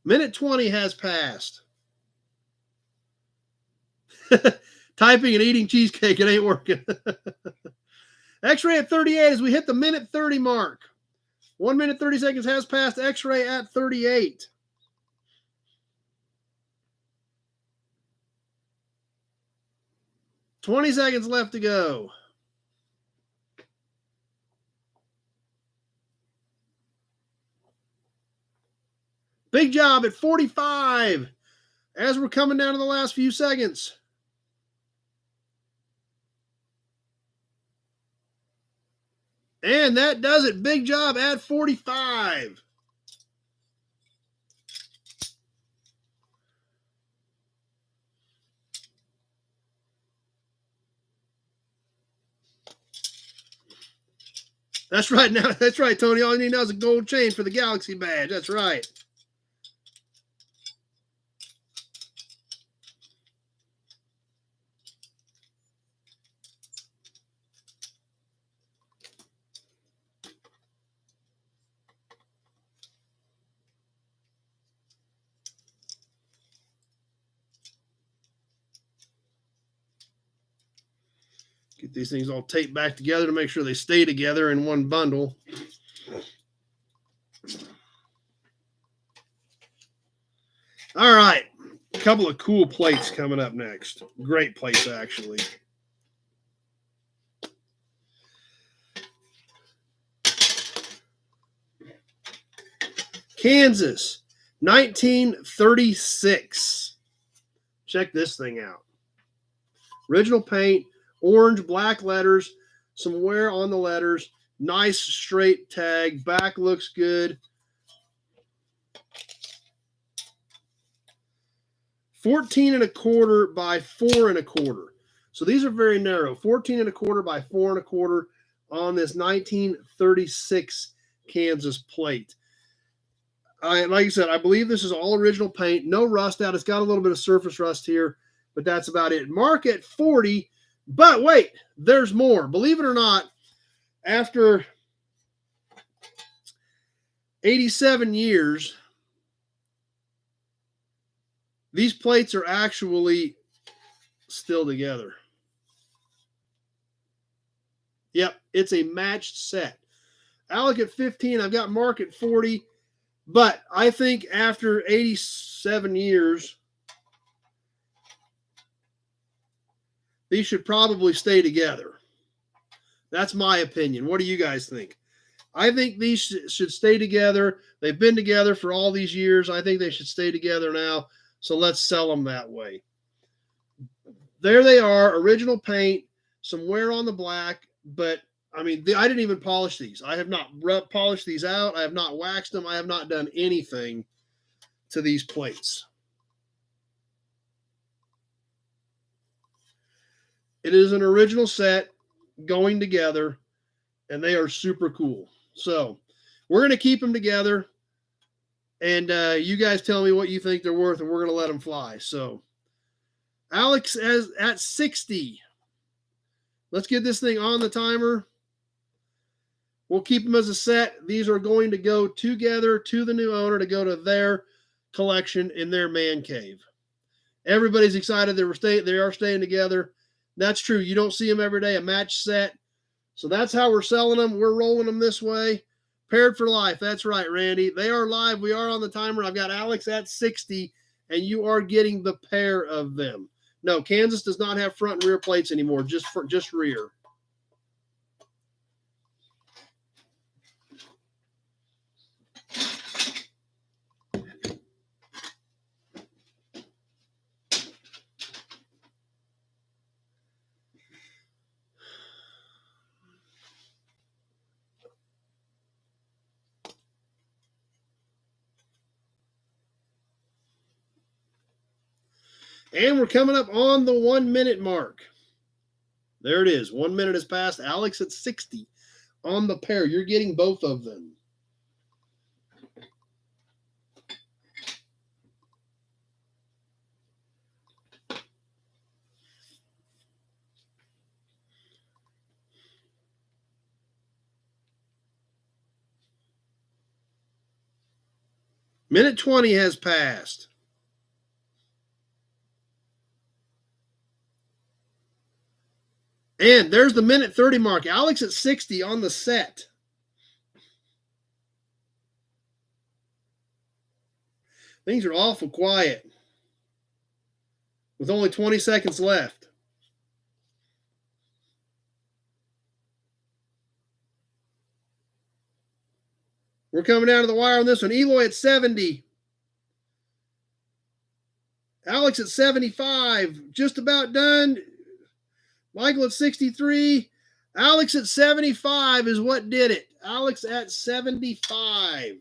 Minute 20 has passed. Typing and eating cheesecake, it ain't working. X-Ray at 38 as we hit the minute 30 mark. 1 minute 30 seconds has passed. X-Ray at 38. $20 seconds left to go. Big job at 45 as we're coming down to the last few seconds. And that does it. Big job at 45. That's right. Now, that's right, Tony. All you need now is a gold chain for the Galaxy badge. That's right. Get these things all taped back together to make sure they stay together in one bundle. All right. A couple of cool plates coming up next. Great plates, actually. Kansas, 1936. Check this thing out. Original paint, orange, black letters, some wear on the letters, nice straight tag, back looks good. 14 1/4 by 4 1/4. So these are very narrow. 14 1/4 by 4 1/4 on this 1936 Kansas plate. Like I said, I believe this is all original paint. No rust out. It's got a little bit of surface rust here, but that's about it. Mark at 40. But wait, there's more. Believe it or not, after 87 years, these plates are actually still together. Yep, it's a matched set. Alec at 15. I've got Mark at 40. But I think after 87 years, these should probably stay together. That's my opinion. What do you guys think? I think these should stay together. They've been together for all these years. I think they should stay together now. So let's sell them that way. There they are, original paint, some wear on the black, but I mean, I didn't even polish these. I have not polished these out. I have not waxed them. I have not done anything to these plates. It is an original set going together, and they are super cool. So we're going to keep them together, and you guys tell me what you think they're worth, and we're going to let them fly. So Alex at 60. Let's get this thing on the timer. We'll keep them as a set. These are going to go together to the new owner to go to their collection in their man cave. Everybody's excited. They are staying together. That's true. You don't see them every day, a match set. So that's how we're selling them. We're rolling them this way. Paired for life. That's right, Randy. They are live. We are on the timer. I've got Alex at 60, and you are getting the pair of them. No, Kansas does not have front and rear plates anymore, just rear. And we're coming up on the 1 minute mark. There it is. 1 minute has passed. Alex at 60 on the pair. You're getting both of them. Minute 20 has passed. And there's the minute 30 mark. Alex at 60 on the set. Things are awful quiet with only 20 seconds left. We're coming down to the wire on this one. Eloy at 70. Alex at 75. Just about done. Michael at 63. Alex at 75 is what did it. Alex at 75.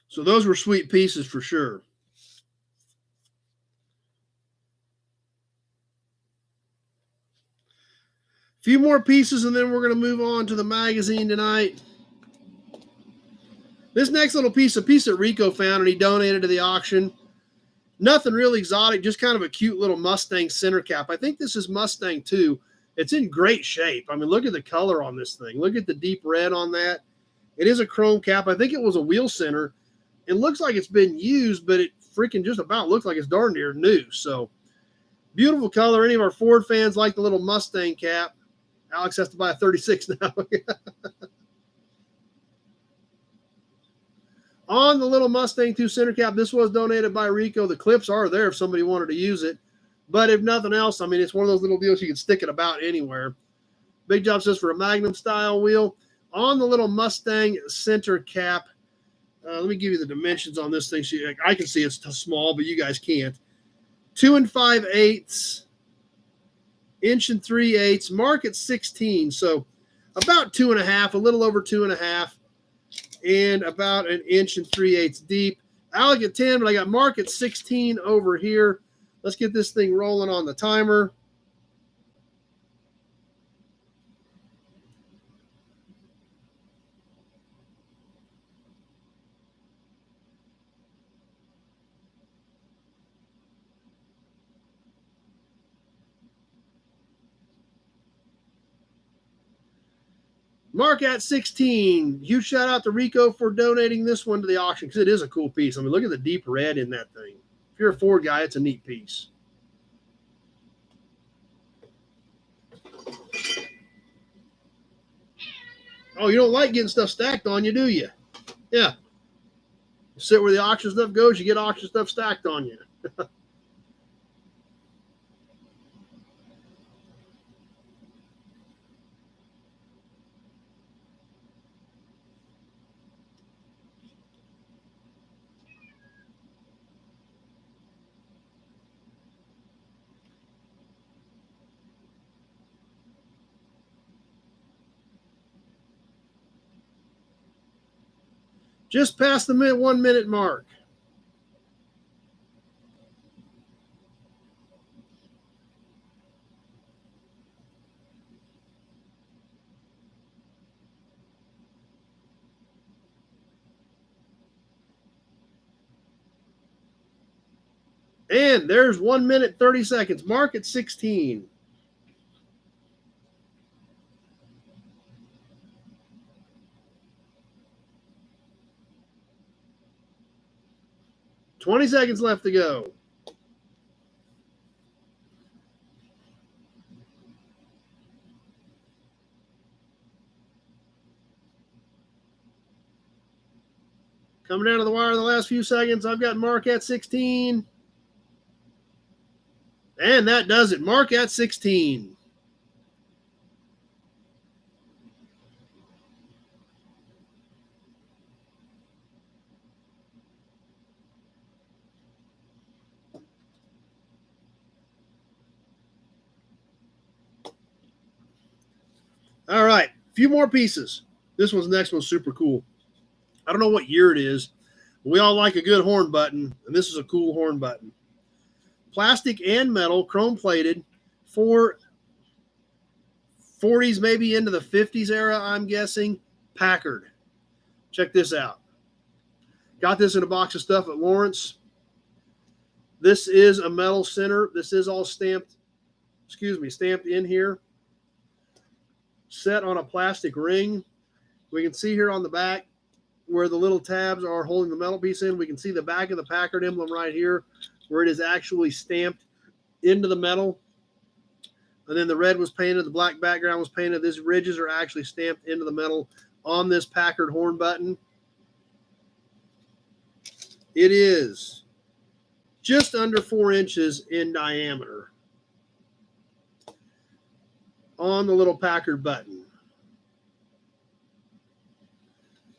So those were sweet pieces for sure. Few more pieces, and then we're going to move on to the magazine tonight. This next little piece, a piece that Rico found, and he donated to the auction. Nothing really exotic, just kind of a cute little Mustang center cap. I think this is Mustang 2. It's in great shape. I mean, look at the color on this thing. Look at the deep red on that. It is a chrome cap. I think it was a wheel center. It looks like it's been used, but it freaking just about looks like it's darn near new. So, beautiful color. Any of our Ford fans like the little Mustang cap? Alex has to buy a 36 now. On the little Mustang 2 center cap, this was donated by Rico. The clips are there if somebody wanted to use it. But if nothing else, I mean, it's one of those little deals you can stick it about anywhere. Big Job says for a Magnum style wheel. On the little Mustang center cap, let me give you the dimensions on this thing. So I can see it's small, but you guys can't. 2 5/8, inch 3/8, mark at 16. So about 2.5, a little over 2.5, and about an inch 3/8 deep. Alec at 10, but I got Mark at 16 over here. Let's get this thing rolling on the timer. Mark at 16. Huge shout out to Rico for donating this one to the auction because it is a cool piece. I mean, look at the deep red in that thing. If you're a Ford guy, it's a neat piece. Oh, you don't like getting stuff stacked on you, do you? Yeah. You sit where the auction stuff goes, you get auction stuff stacked on you. Just past the 1 minute mark. And there's 1 minute, 30 seconds. Mark at 16. $20 seconds left to go. Coming down to the wire in the last few seconds. I've got Mark at 16. And that does it. Mark at 16. All right. A few more pieces. This next one's super cool. I don't know what year it is. But we all like a good horn button, and this is a cool horn button. Plastic and metal, chrome plated, for 40s, maybe into the 50s era, I'm guessing. Packard. Check this out. Got this in a box of stuff at Lawrence. This is a metal center. This is all stamped in here. Set on a plastic ring. We can see here on the back where the little tabs are holding the metal piece in. We can see the back of the Packard emblem right here where it is actually stamped into the metal. And then the red was painted, the black background was painted. These ridges are actually stamped into the metal on this Packard horn button. It is just under 4 inches in diameter on the little Packard button.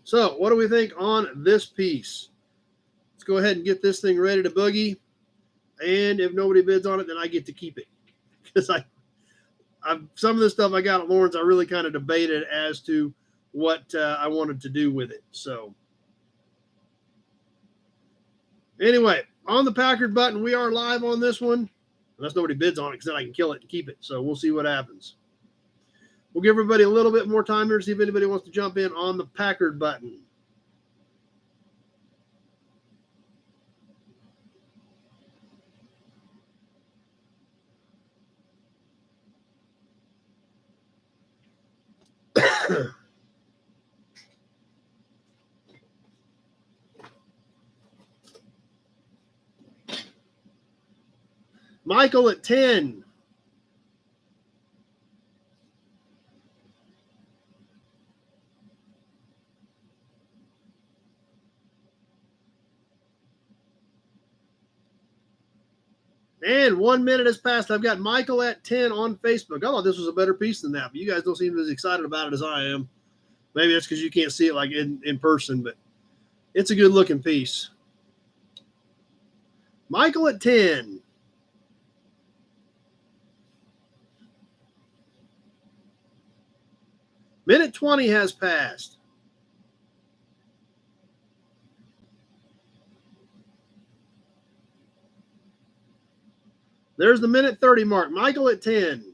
So what do we think on this piece? Let's go ahead and get this thing ready to boogie. And if nobody bids on it, then I get to keep it. Because some of the stuff I got at Lawrence, I really kind of debated as to what I wanted to do with it. So anyway, on the Packard button, we are live on this one. Unless nobody bids on it, because then I can kill it and keep it. So we'll see what happens. We'll give everybody a little bit more time here to see if anybody wants to jump in on the Packard button. Michael at 10. And 1 minute has passed. I've got Michael at 10 on Facebook. I thought this was a better piece than that, but you guys don't seem as excited about it as I am. Maybe that's because you can't see it like in person, but it's a good looking piece. Michael at 10. Minute 20 has passed. There's the minute 30 mark. Michael at 10.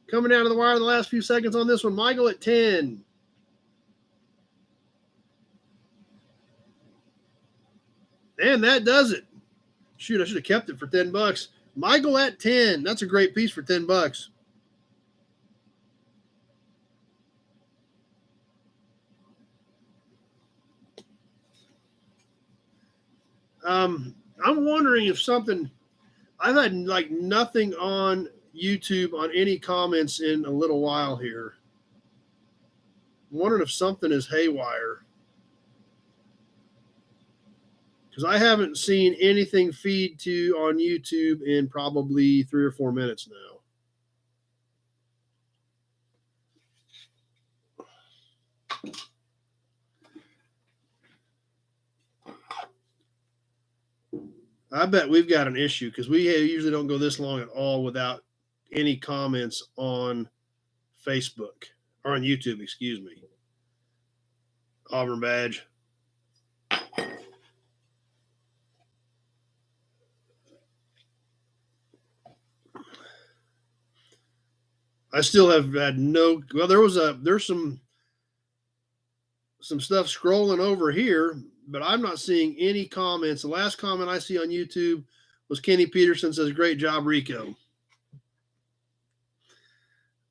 Coming down to the wire in the last few seconds on this one. Michael at 10. And that does it. Shoot, I should have kept it for $10. Michael at 10. That's a great piece for $10. I'm wondering if something, I've had like nothing on YouTube on any comments in a little while here. I'm wondering if something is haywire. Because I haven't seen anything feed to on YouTube in probably 3 or 4 minutes now. I bet we've got an issue because we usually don't go this long at all without any comments on Facebook or on YouTube, excuse me. Auburn badge. I still have had no. Well, there's some stuff scrolling over here, but I'm not seeing any comments. The last comment I see on YouTube was Kenny Peterson says, "Great job, Rico."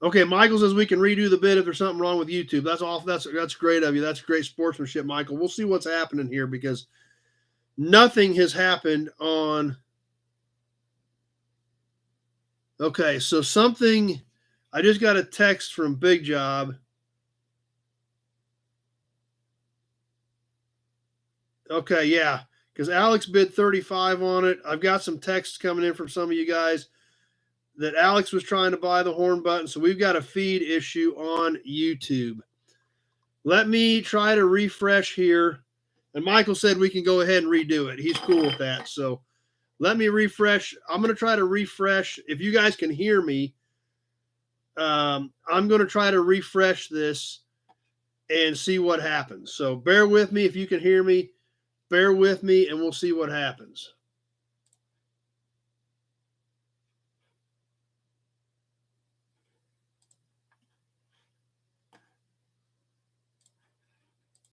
Okay, Michael says we can redo the bid if there's something wrong with YouTube. That's off. That's great of you. That's great sportsmanship, Michael. We'll see what's happening here because nothing has happened on. Okay, so something. I just got a text from Big Job. Okay, yeah, because Alex bid 35 on it. I've got some texts coming in from some of you guys that Alex was trying to buy the horn button. So we've got a feed issue on YouTube. Let me try to refresh here. And Michael said we can go ahead and redo it. He's cool with that. So let me refresh. I'm going to try to refresh. If you guys can hear me, I'm going to try to refresh this and see what happens. So bear with me. If you can hear me, bear with me and we'll see what happens.